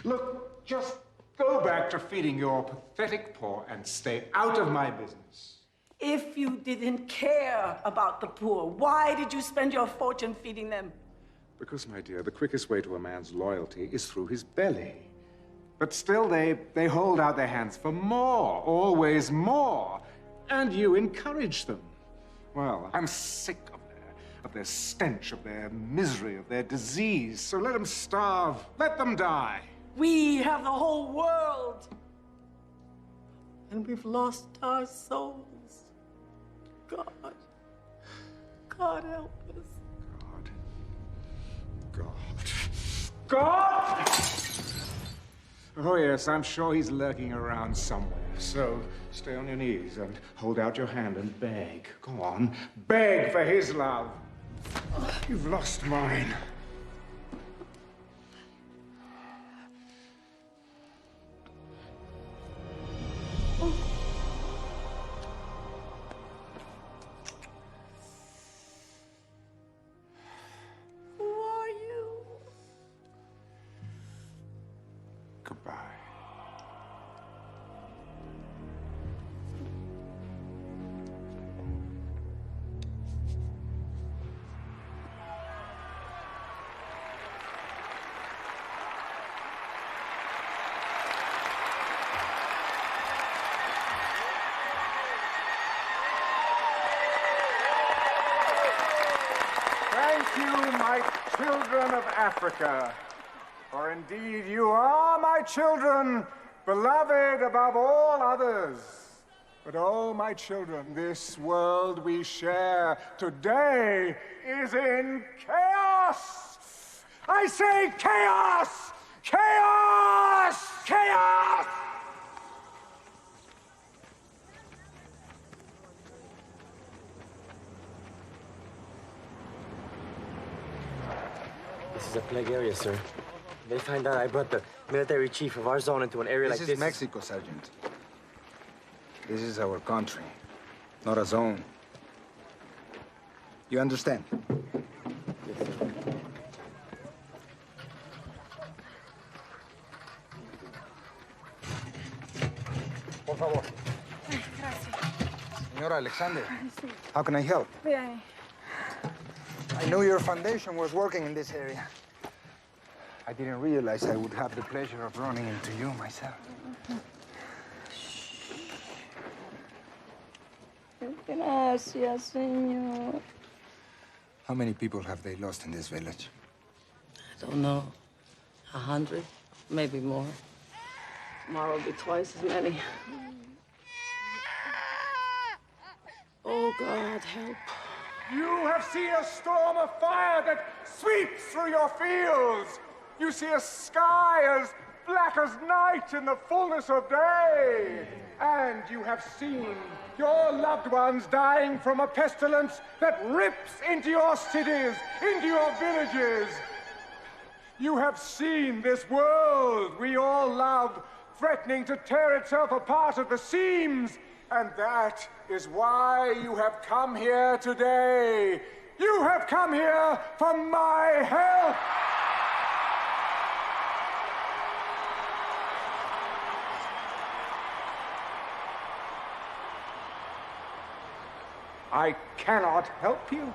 Look, just go back to feeding your pathetic poor and stay out of my business. If you didn't care about the poor, why did you spend your fortune feeding them? Because, my dear, the quickest way to a man's loyalty is through his belly. But still, they hold out their hands for more, always more. And you encourage them. Well, I'm sick of their stench, of their misery, of their disease. So let them starve, let them die. We have the whole world. And we've lost our souls. God. God help us. God! Oh, yes, I'm sure he's lurking around somewhere. So stay on your knees and hold out your hand and beg. Go on, beg for his love. You've lost mine. Goodbye. Thank you, my children of Africa. For indeed you are my children, beloved above all others. But oh, my children, this world we share today is in chaos. I say chaos! Chaos! Chaos! This is a plague area, sir. They find out I brought the military chief of our zone into an area like this. This is Mexico, Sergeant. This is our country, not a zone. You understand? Yes, sir. Por favor. Gracias. Senora Alexander, how can I help? Bien. I knew your foundation was working in this area. I didn't realize I would have the pleasure of running into you myself. Gracias, señor. How many people have they lost in this village? I don't know. 100, maybe more. Tomorrow will be twice as many. Oh, God, help. You have seen a storm of fire that sweeps through your fields. You see a sky as black as night in the fullness of day. And you have seen your loved ones dying from a pestilence that rips into your cities, into your villages. You have seen this world we all love threatening to tear itself apart at the seams. And that is why you have come here today. You have come here for my help. I cannot help you.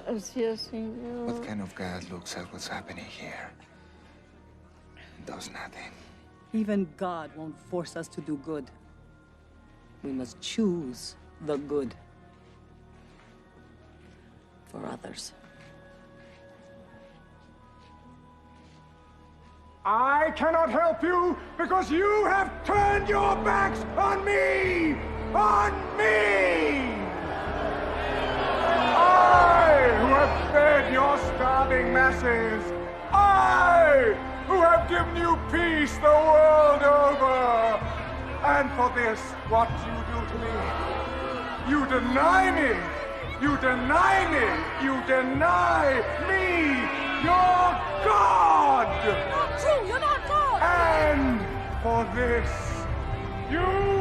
Gracias, señor. What kind of God looks at what's happening here and does nothing? Even God won't force us to do good. We must choose the good for others. I cannot help you because you have turned your backs on me! On me! I, who have fed your starving masses. I, who have given you peace the world over. And for this, what do you do to me? You deny me. You deny me. You deny me, your God. Not true. You're not God. And for this, you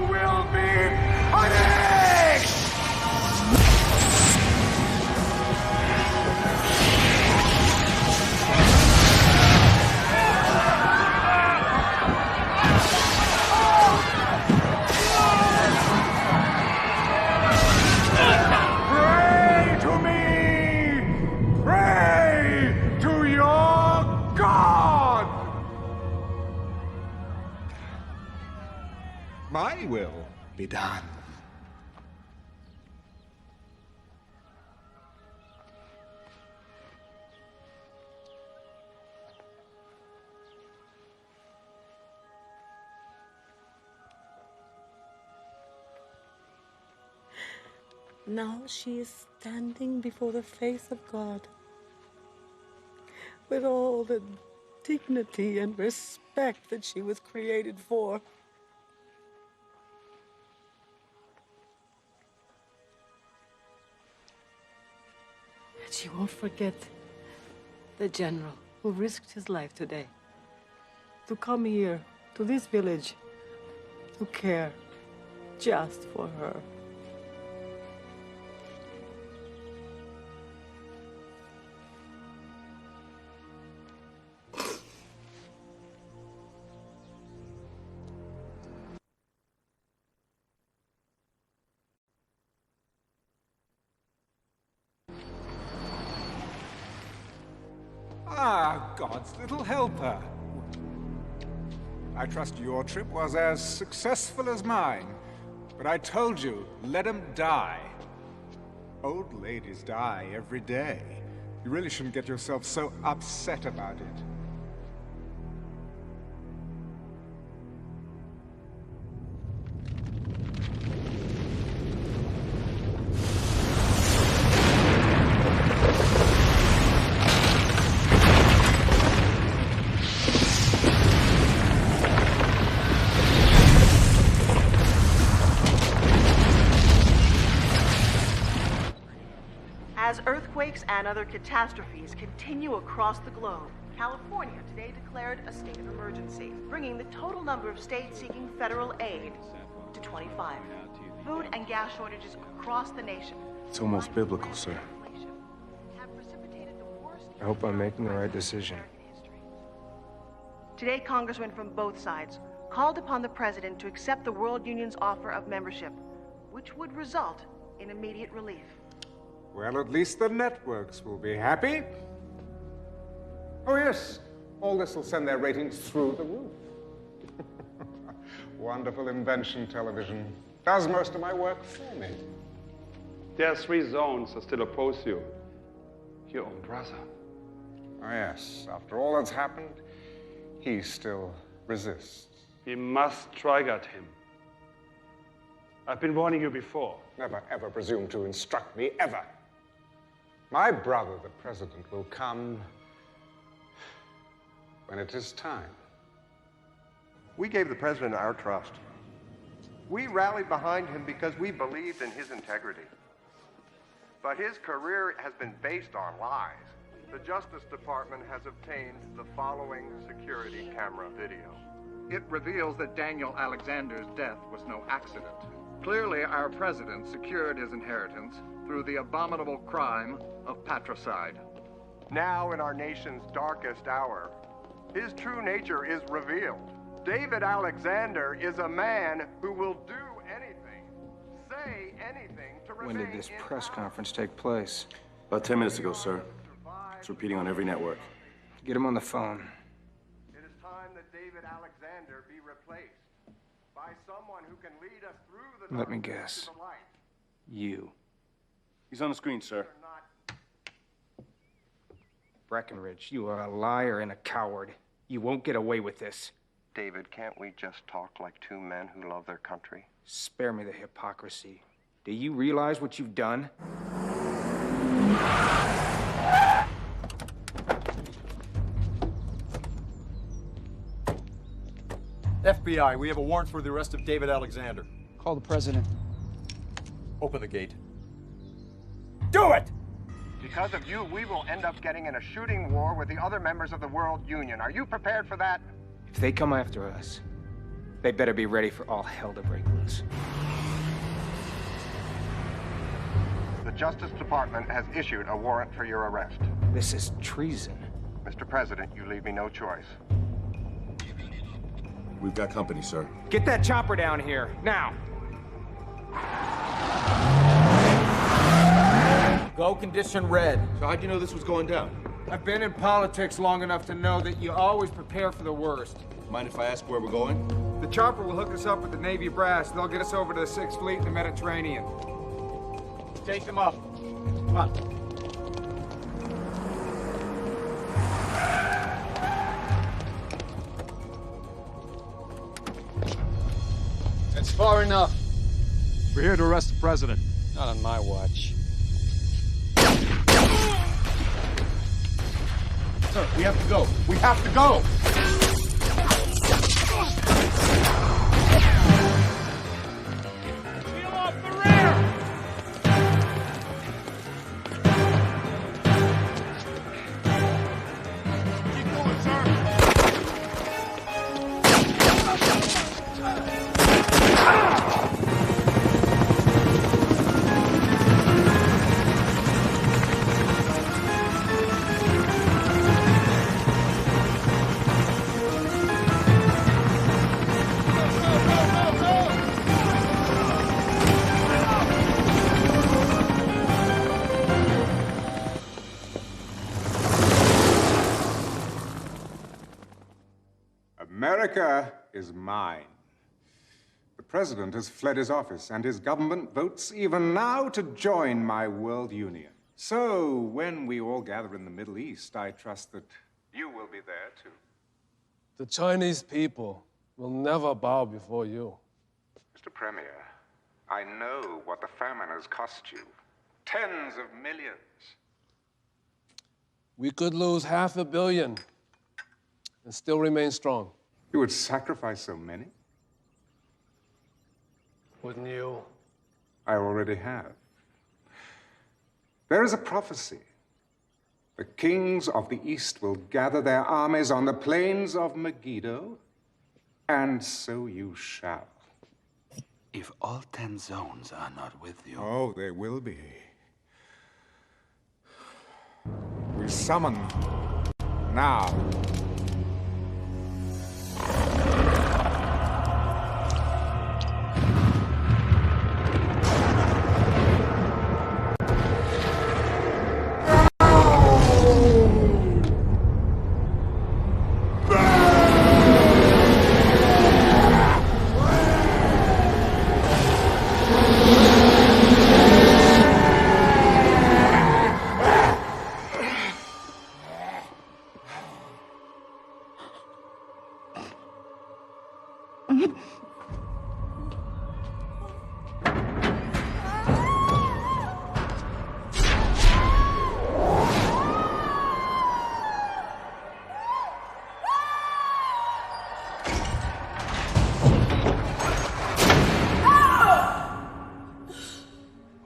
will be punished. Pray to me! Pray to your God! My will be done. Now she is standing before the face of God with all the dignity and respect that she was created for. And she won't forget the general who risked his life today to come here, to this village, to care just for her. Ah, God's little helper. I trust your trip was as successful as mine. But I told you, let him die. Old ladies die every day. You really shouldn't get yourself so upset about it. earthquakes and other catastrophes continue across the globe, California today declared a state of emergency, bringing the total number of states seeking federal aid to 25. Food and gas shortages across the nation. It's almost biblical, sir. I hope I'm making the right decision. Today, congressmen from both sides called upon the president to accept the World Union's offer of membership, which would result in immediate relief. Well, at least the networks will be happy. Oh, yes. All this will send their ratings through the roof. Wonderful invention, television. Does most of my work for me. There are 3 zones that still oppose you. Your own brother. Oh, yes. After all that's happened, he still resists. We must strike at him. I've been warning you before. Never, ever presume to instruct me, ever. My brother, the president, will come when it is time. We gave the president our trust. We rallied behind him because we believed in his integrity. But his career has been based on lies. The Justice Department has obtained the following security camera video. It reveals that Daniel Alexander's death was no accident. Clearly, our president secured his inheritance through the abominable crime of patricide. Now, in our nation's darkest hour, his true nature is revealed. David Alexander is a man who will do anything, say anything to remain. When did this press conference take place? About 10 minutes ago, sir. It's repeating on every network. Get him on the phone. It is time that David Alexander be replaced by someone who can lead us through the Let me darkness guess. to the light. You. He's on the screen, sir. Breckenridge, you are a liar and a coward. You won't get away with this. David, can't we just talk like 2 men who love their country? Spare me the hypocrisy. Do you realize what you've done? FBI, we have a warrant for the arrest of David Alexander. Call the president. Open the gate. Do it! Because of you, we will end up getting in a shooting war with the other members of the World Union. Are you prepared for that? If they come after us, they better be ready for all hell to break loose. The Justice Department has issued a warrant for your arrest. This is treason. Mr. President, you leave me no choice. We've got company, sir. Get that chopper down here, now! Go condition red. So how'd you know this was going down? I've been in politics long enough to know that you always prepare for the worst. Mind if I ask where we're going? The chopper will hook us up with the Navy brass. They'll get us over to the 6th Fleet in the Mediterranean. Take them up. Come on. That's far enough. We're here to arrest the president. Not on my watch. Sir, we have to go. We have to go! America is mine. The president has fled his office, and his government votes even now to join my world union. So, when we all gather in the Middle East, I trust that you will be there, too. The Chinese people will never bow before you. Mr. Premier, I know what the famine has cost you. Tens of millions. We could lose $500 million and still remain strong. You would sacrifice so many? Wouldn't you? I already have. There is a prophecy. The kings of the East will gather their armies on the plains of Megiddo, and so you shall. If all 10 zones are not with you... Oh, they will be. We summon now.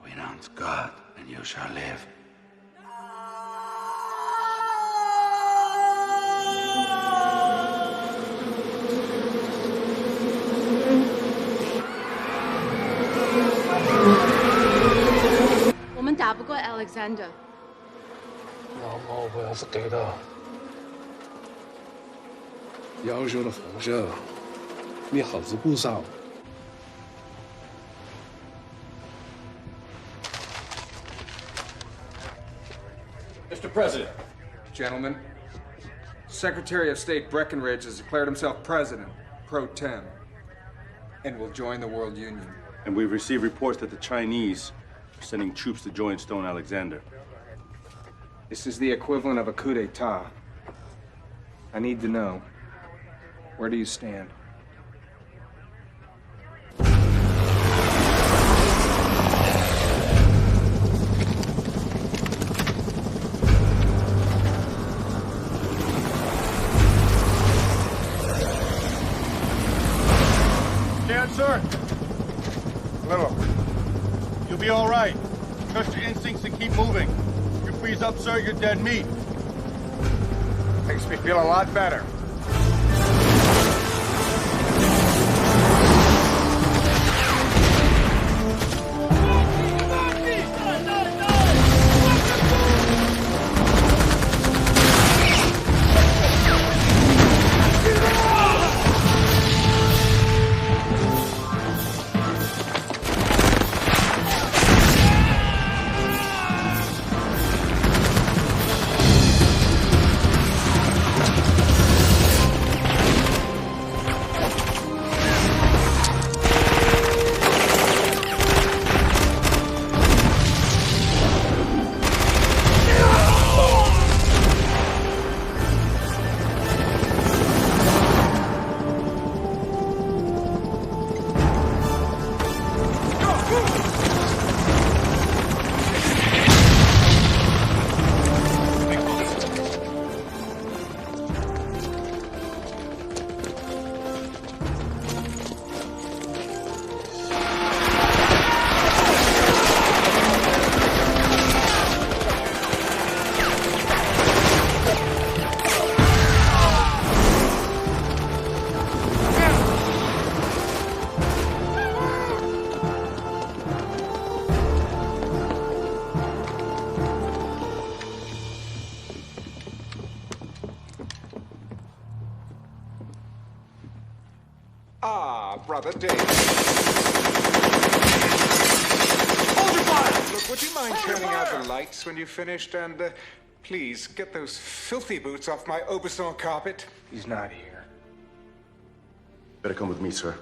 Renounce God, and you shall live. We 打不过 Alexander。老毛不要是给的，要求的红色，你好自不少。 Mr. President. Gentlemen, Secretary of State Breckinridge has declared himself president, pro tem, and will join the World Union. And we've received reports that the Chinese are sending troops to join Stone Alexander. This is the equivalent of a coup d'etat. I need to know, where do you stand? Sir. Little. You'll be all right. Trust your instincts and keep moving. If you freeze up, sir, you're dead meat. Makes me feel a lot better. Brother David. Hold your fire! Look, would you mind turning out the lights when you've finished? And please, get those filthy boots off my Aubusson carpet. He's not here. Better come with me, sir.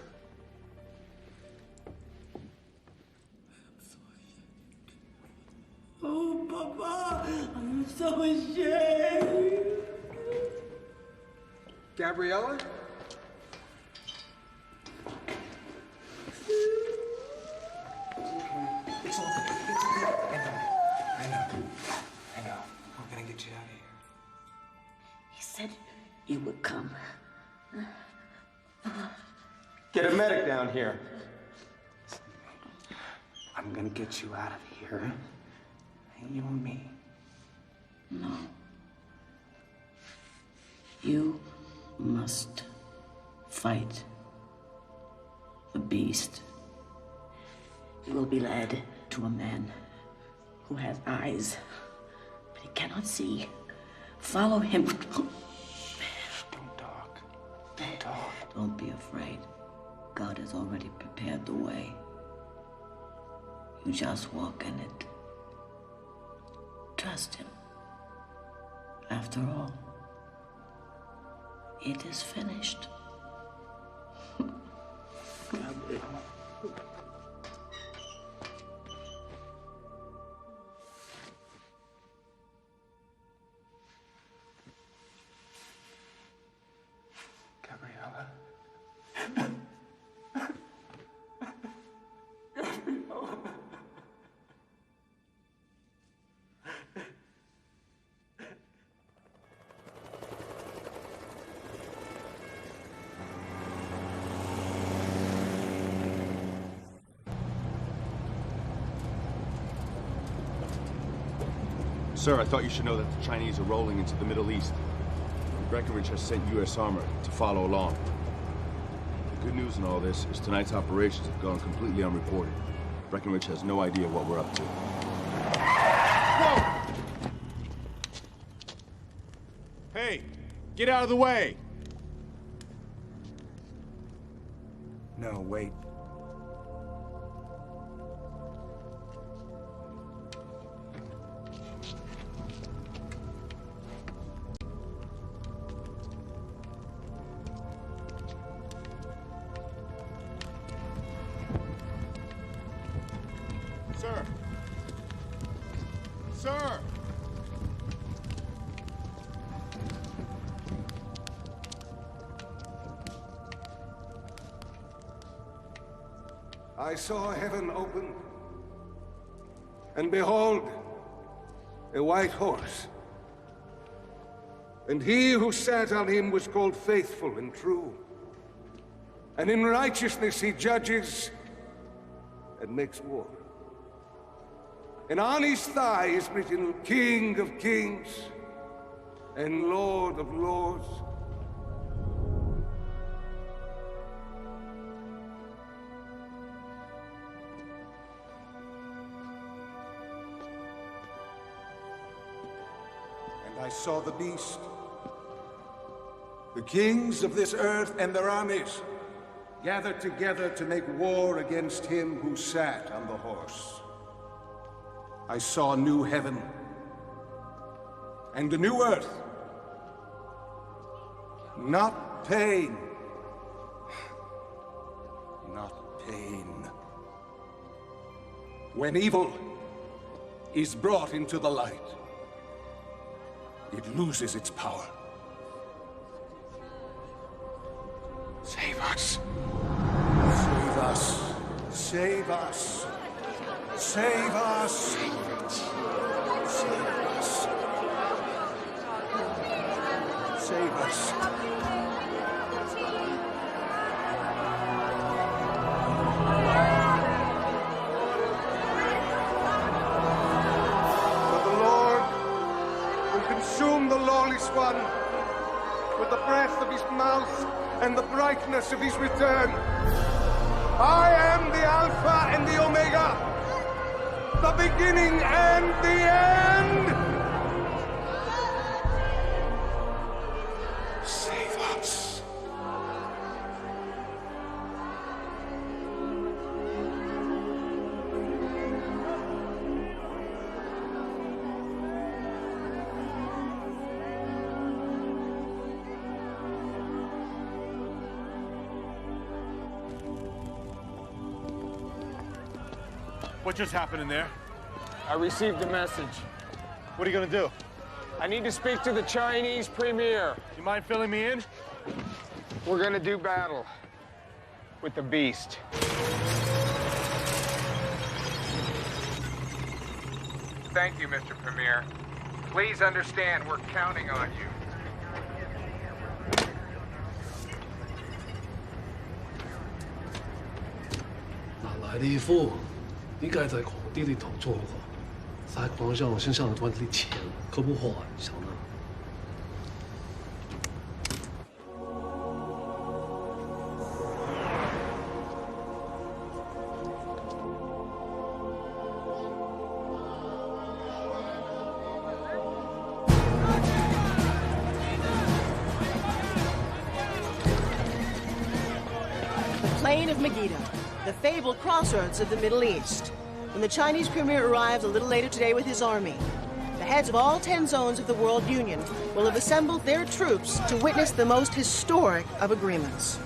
Oh, Papa, I'm so ashamed. Gabriella? It's all good. It's okay. I know. We're gonna get you out of here. He said you would come. Get a medic down here. I'm gonna get you out of here. You and me. No. You must fight the beast. You will be led to a man who has eyes, but he cannot see. Follow him. Don't talk. Don't talk. Don't be afraid. God has already prepared the way. You just walk in it. Trust him. After all, it is finished. Gabriella. Sir, I thought you should know that the Chinese are rolling into the Middle East. Breckinridge has sent U.S. armor to follow along. The good news in all this is tonight's operations have gone completely unreported. Breckinridge has no idea what we're up to. Whoa! Hey, get out of the way! No, wait. Sir! Sir! I saw heaven open, and behold, a white horse. And he who sat on him was called Faithful and True. And in righteousness he judges and makes war. And on his thigh is written King of Kings and Lord of Lords. And I saw the beast, the kings of this earth and their armies, gathered together to make war against him who sat on the horse. I saw a new heaven and a new earth. Not pain. Not pain. When evil is brought into the light, it loses its power. Save us. Save us. Save us. Save us! Save us! Save us! For the Lord will consume the lawless one with the breath of his mouth and the brightness of his return. I am the Alpha and the Omega, the beginning and the end! Save us. What just happened in there? I received a message. What are you gonna do? I need to speak to the Chinese premier. You mind filling me in? We're gonna do battle with the beast. Thank you, Mr. Premier. Please understand we're counting on you. 哪來的褲？點解就係狂啲啲逃錯過？撒光向我身上的多的钱可不花，小呢。 Plain of Megiddo, the fabled crossroads of the Middle East. When the Chinese premier arrives a little later today with his army, the heads of all 10 zones of the World Union will have assembled their troops to witness the most historic of agreements.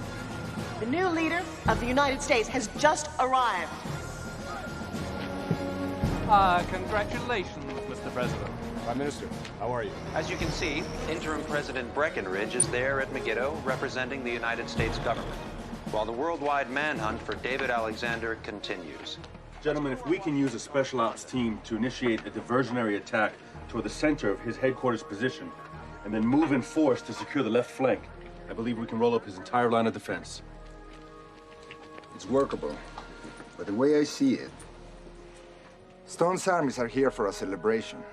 The new leader of the United States has just arrived. Congratulations, Mr. President. Prime Minister, how are you? As you can see, interim President Breckinridge is there at Megiddo representing the United States government, while the worldwide manhunt for David Alexander continues. Gentlemen, if we can use a special ops team to initiate a diversionary attack toward the center of his headquarters position, and then move in force to secure the left flank, I believe we can roll up his entire line of defense. It's workable, but the way I see it, Stone's armies are here for a celebration.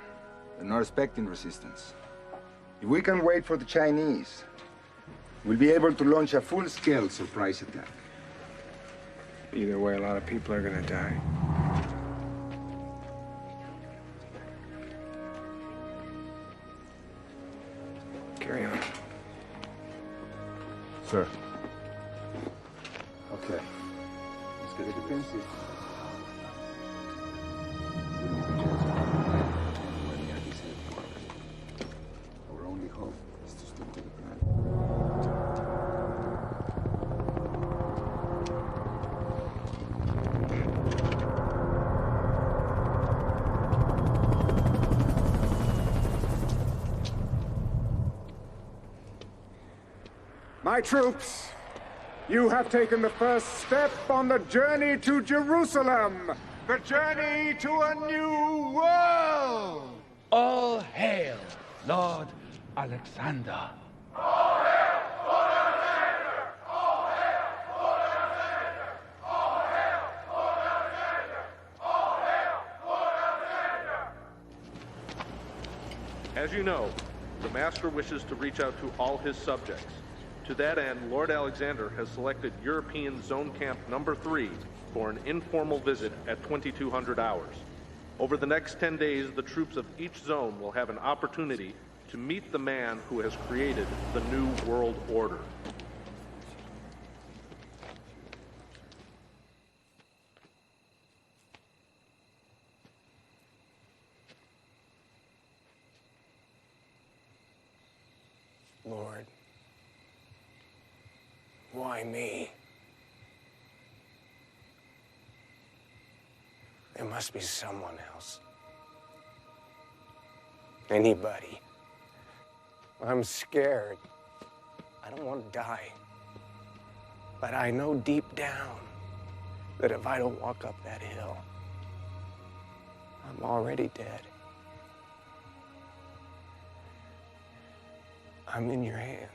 They're not expecting resistance. If we can wait for the Chinese, we'll be able to launch a full-scale surprise attack. Either way, a lot of people are gonna die. Carry on. Sir. Okay. Let's get a defensive. Our only hope is to stick to the plan. My troops, you have taken the first step on the journey to Jerusalem, the journey to a new world! All hail, Lord Alexander. As you know, the Master wishes to reach out to all his subjects. To that end, Lord Alexander has selected European Zone Camp Number 3 for an informal visit at 2200 hours. Over the next 10 days, the troops of each zone will have an opportunity to meet the man who has created the New World Order. Lord, why me? There must be someone else. Anybody. I'm scared. I don't want to die. But I know deep down that if I don't walk up that hill, I'm already dead. I'm in your hands.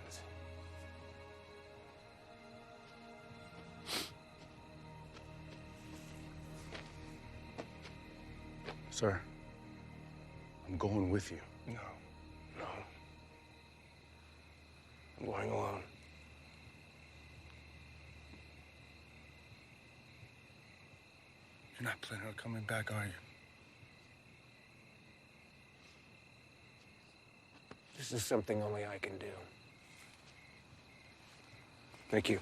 Sir, I'm going with you. No. I'm going alone. You're not planning on coming back, are you? This is something only I can do. Thank you.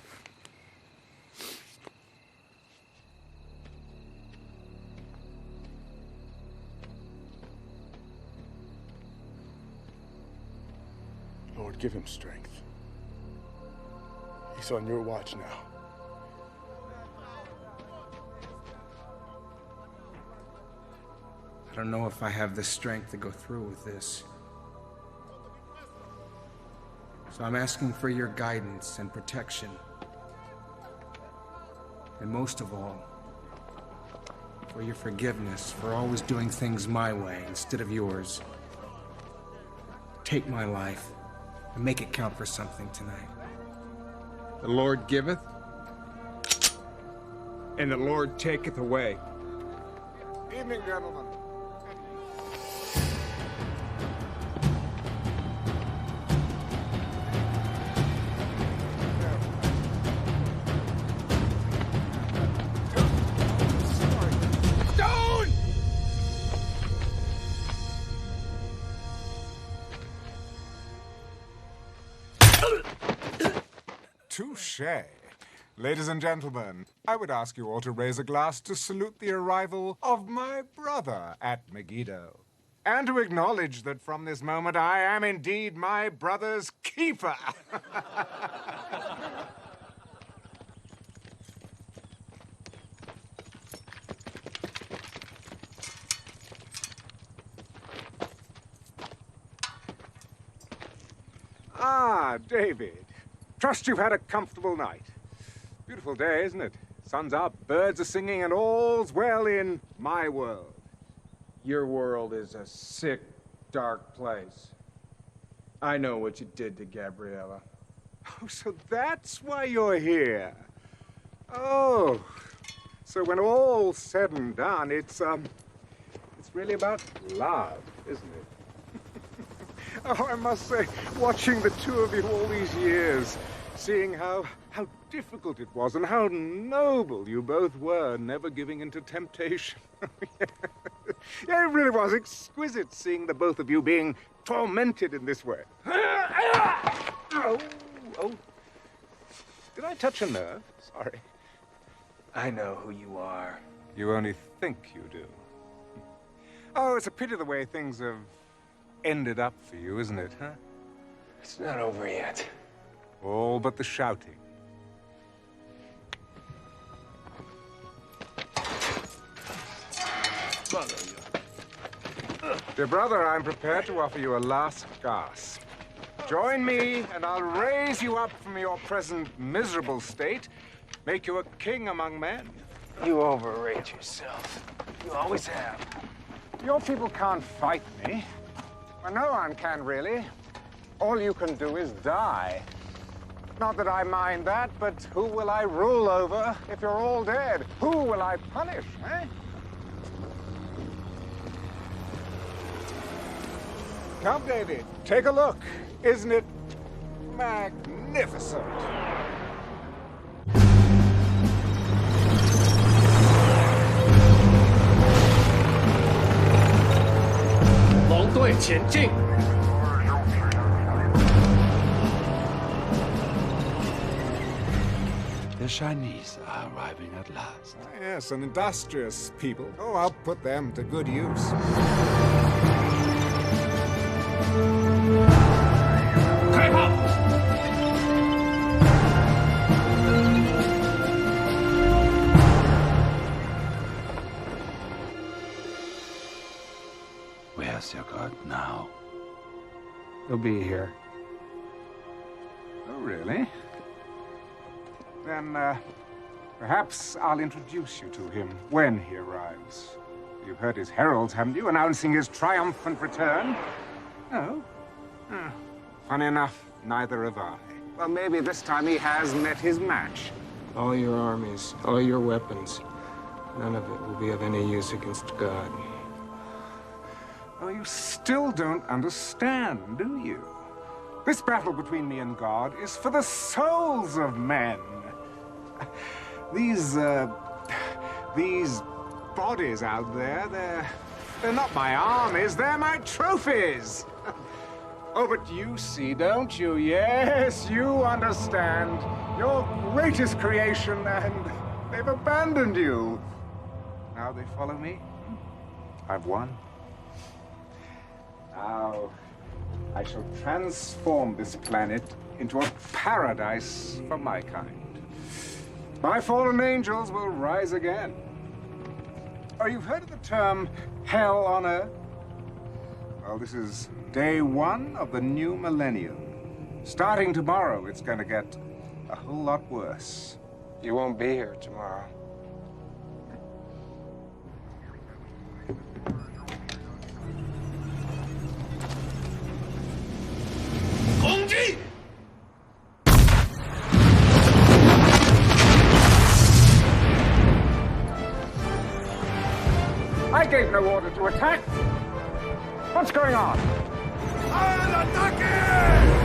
Lord, give him strength. He's on your watch now. I don't know if I have the strength to go through with this. So I'm asking for your guidance and protection. And most of all, for your forgiveness for always doing things my way instead of yours. Take my life and make it count for something tonight. The Lord giveth, and the Lord taketh away. Evening, gentlemen. touché. Ladies and gentlemen, I would ask you all to raise a glass to salute the arrival of my brother at Megiddo, and to acknowledge that from this moment I am indeed my brother's keeper. Ah, David. Trust you've had a comfortable night. Beautiful day, isn't it? Sun's up, birds are singing, and all's well in my world. Your world is a sick, dark place. I know what you did to Gabriella. Oh, so that's why you're here. Oh, so when all's said and done, it's really about love, isn't it? Oh, I must say, watching the two of you all these years, seeing how difficult it was and how noble you both were, never giving in to temptation. Yeah, it really was exquisite seeing the both of you being tormented in this way. Oh. Did I touch a nerve? Sorry. I know who you are. You only think you do. Oh, it's a pity the way things have ended up for you, isn't it, huh? It's not over yet. All but the shouting. Dear brother, I'm prepared to offer you a last gasp. Join me, and I'll raise you up from your present miserable state, make you a king among men. You overrate yourself. You always have. Your people can't fight me. Well, no one can, really. All you can do is die. Not that I mind that, but who will I rule over if you're all dead? Who will I punish, eh? Come, David, take a look. Isn't it magnificent? 龙队前进。The Chinese are arriving at last. Yes, an industrious people. Oh, I'll put them to good use. Where's your god now? He'll be here. Oh, really? Then, perhaps I'll introduce you to him when he arrives. You've heard his heralds, haven't you, announcing his triumphant return? No? Funny enough, neither have I. Well, maybe this time he has met his match. All your armies, all your weapons, none of it will be of any use against God. Oh, you still don't understand, do you? This battle between me and God is for the souls of men. These bodies out there, they're not my armies, they're my trophies. Oh, but you see, don't you? Yes, you understand. Your greatest creation, and they've abandoned you. Now they follow me. I've won. Now, I shall transform this planet into a paradise for my kind. My fallen angels will rise again. Oh, you've heard of the term hell on earth? Well, this is day one of the new millennium. Starting tomorrow, it's going to get a whole lot worse. You won't be here tomorrow. I gave no order to attack. What's going on? I'll attack it!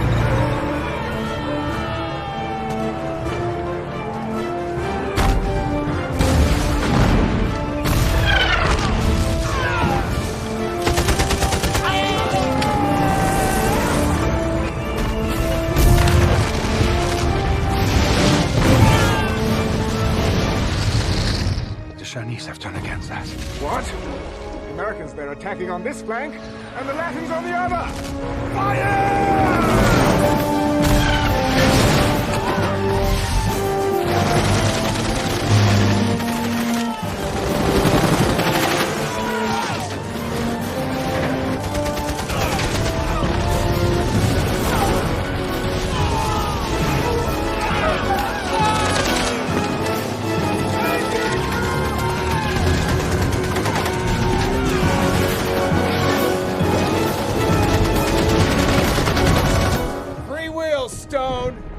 Chinese have turned against us. What? The Americans, they're attacking on this flank, and the Latins on the other! Fire!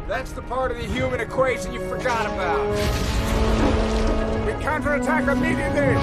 That's the part of the human equation you forgot about. We counterattack immediately!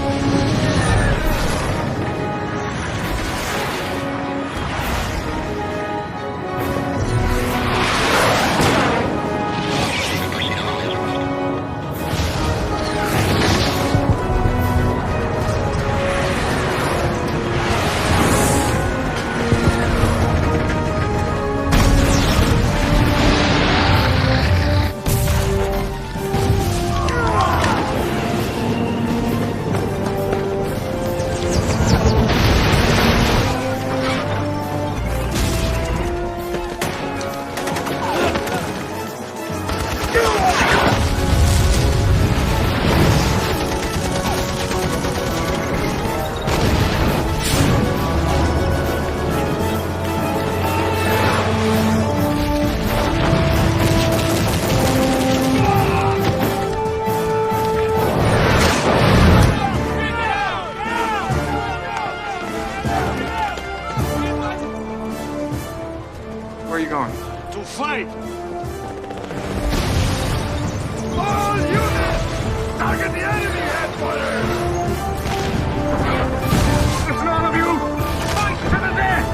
Where are you going? To fight! All units! Target the enemy headquarters! Listen, all of you! Fight to the death!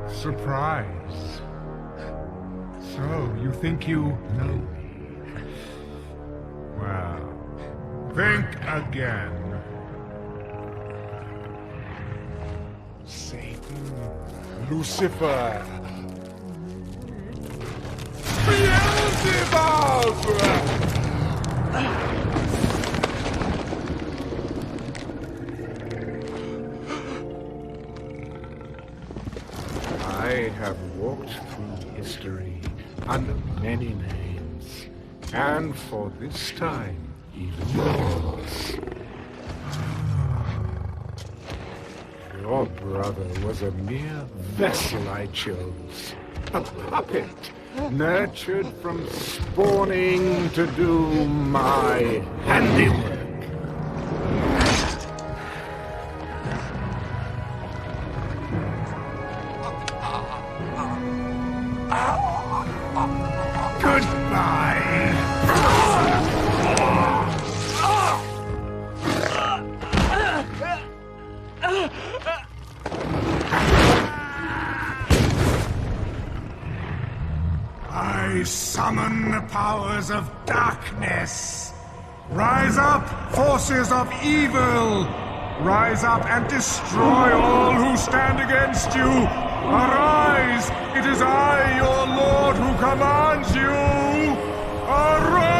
Surprise. So, you think you know me? Well, think again. Satan, Lucifer, Beelzebub! I have walked through history under many names, and for this time, even yours. Your brother was a mere vessel I chose, a puppet, nurtured from spawning to do my handiwork. I summon the powers of darkness. Rise up, forces of evil! Rise up and destroy all who stand against you! Arise! It is I, your lord, who commands you! Arise!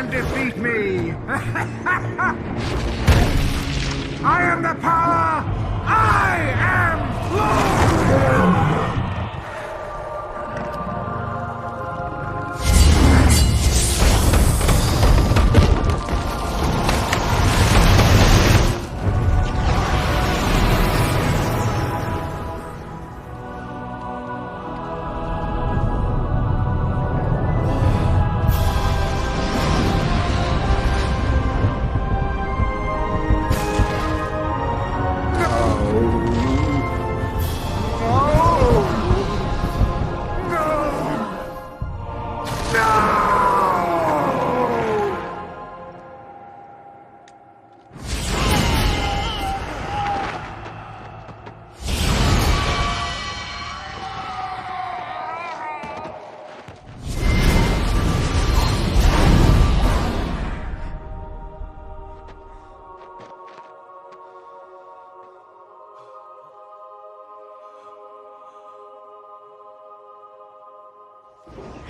can defeat me! I am the power! I am Lord!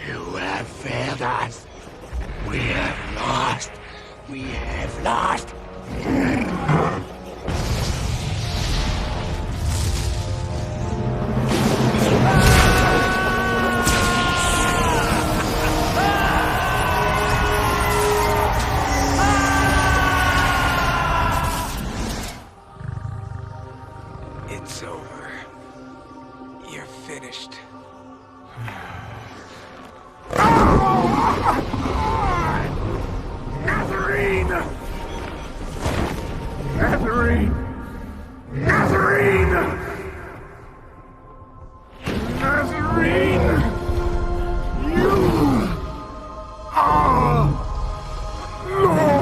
You have failed us. We have lost. We have lost. It's over. You're finished. Nazarene! Nazarene! Nazarene! Nazarene! You are Lord!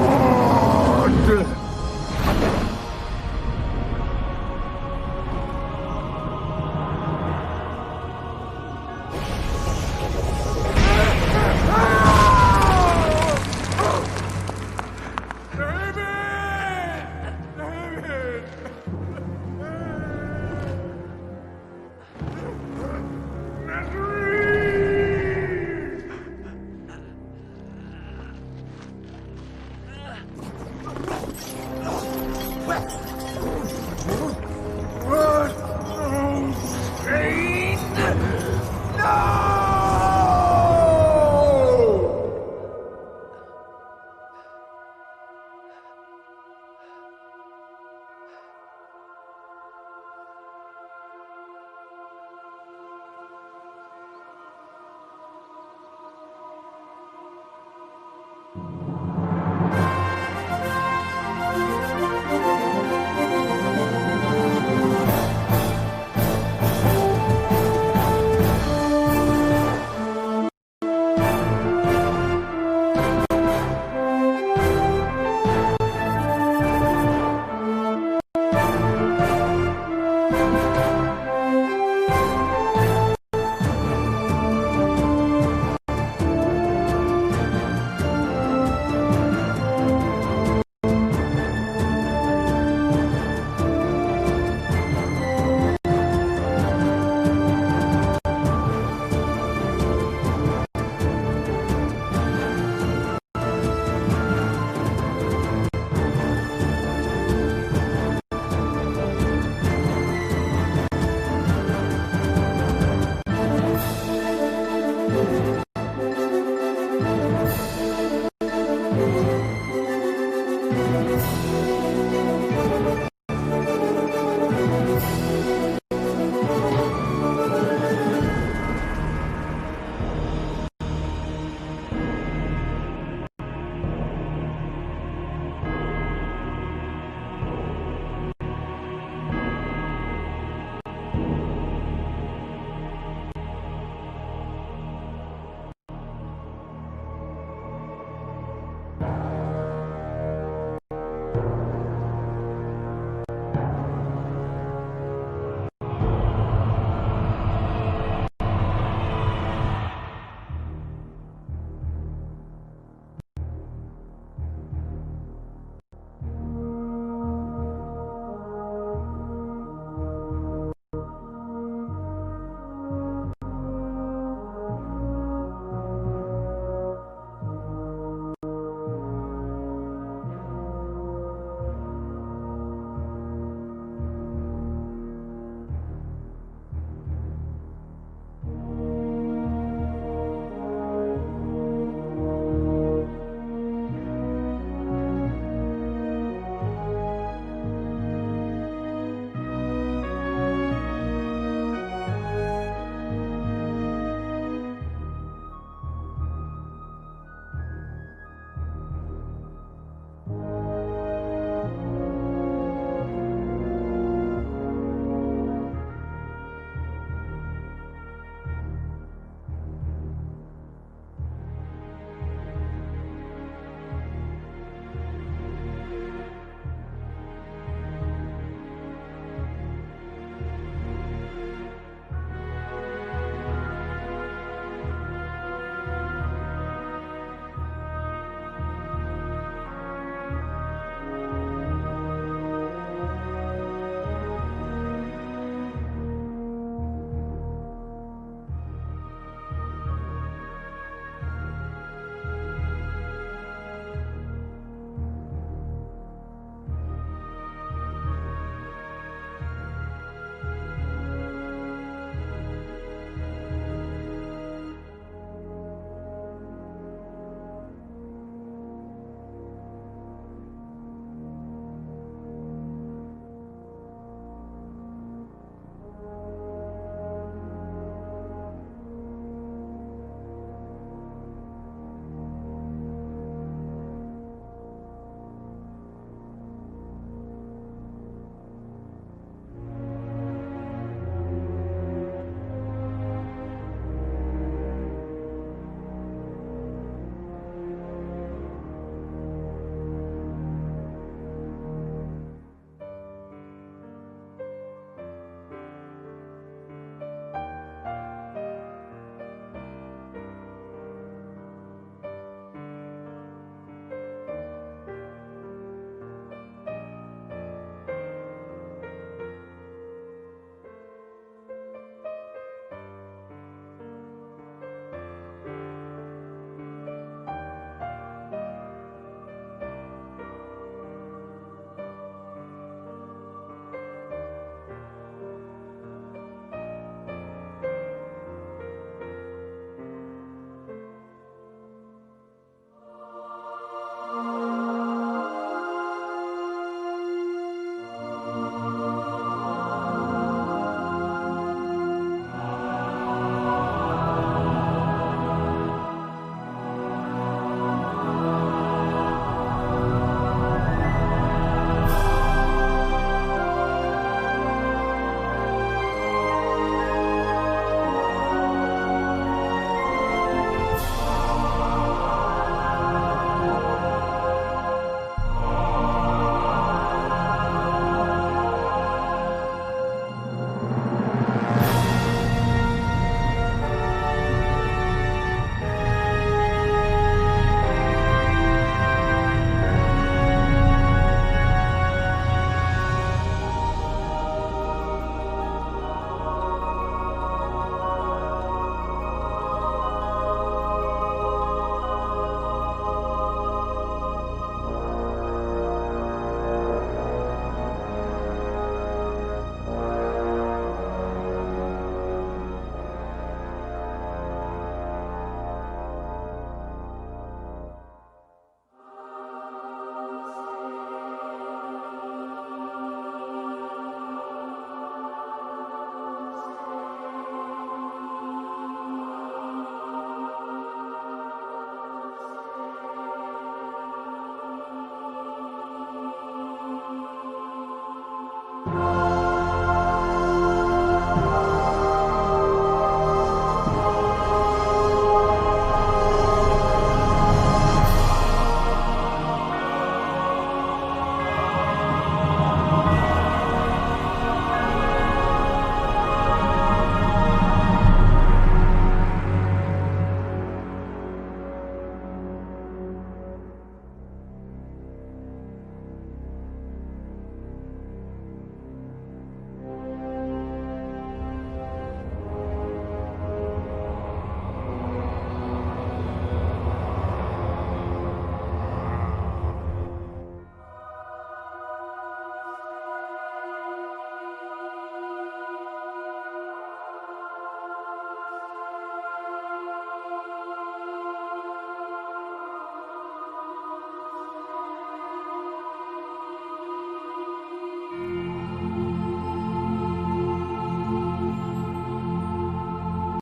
You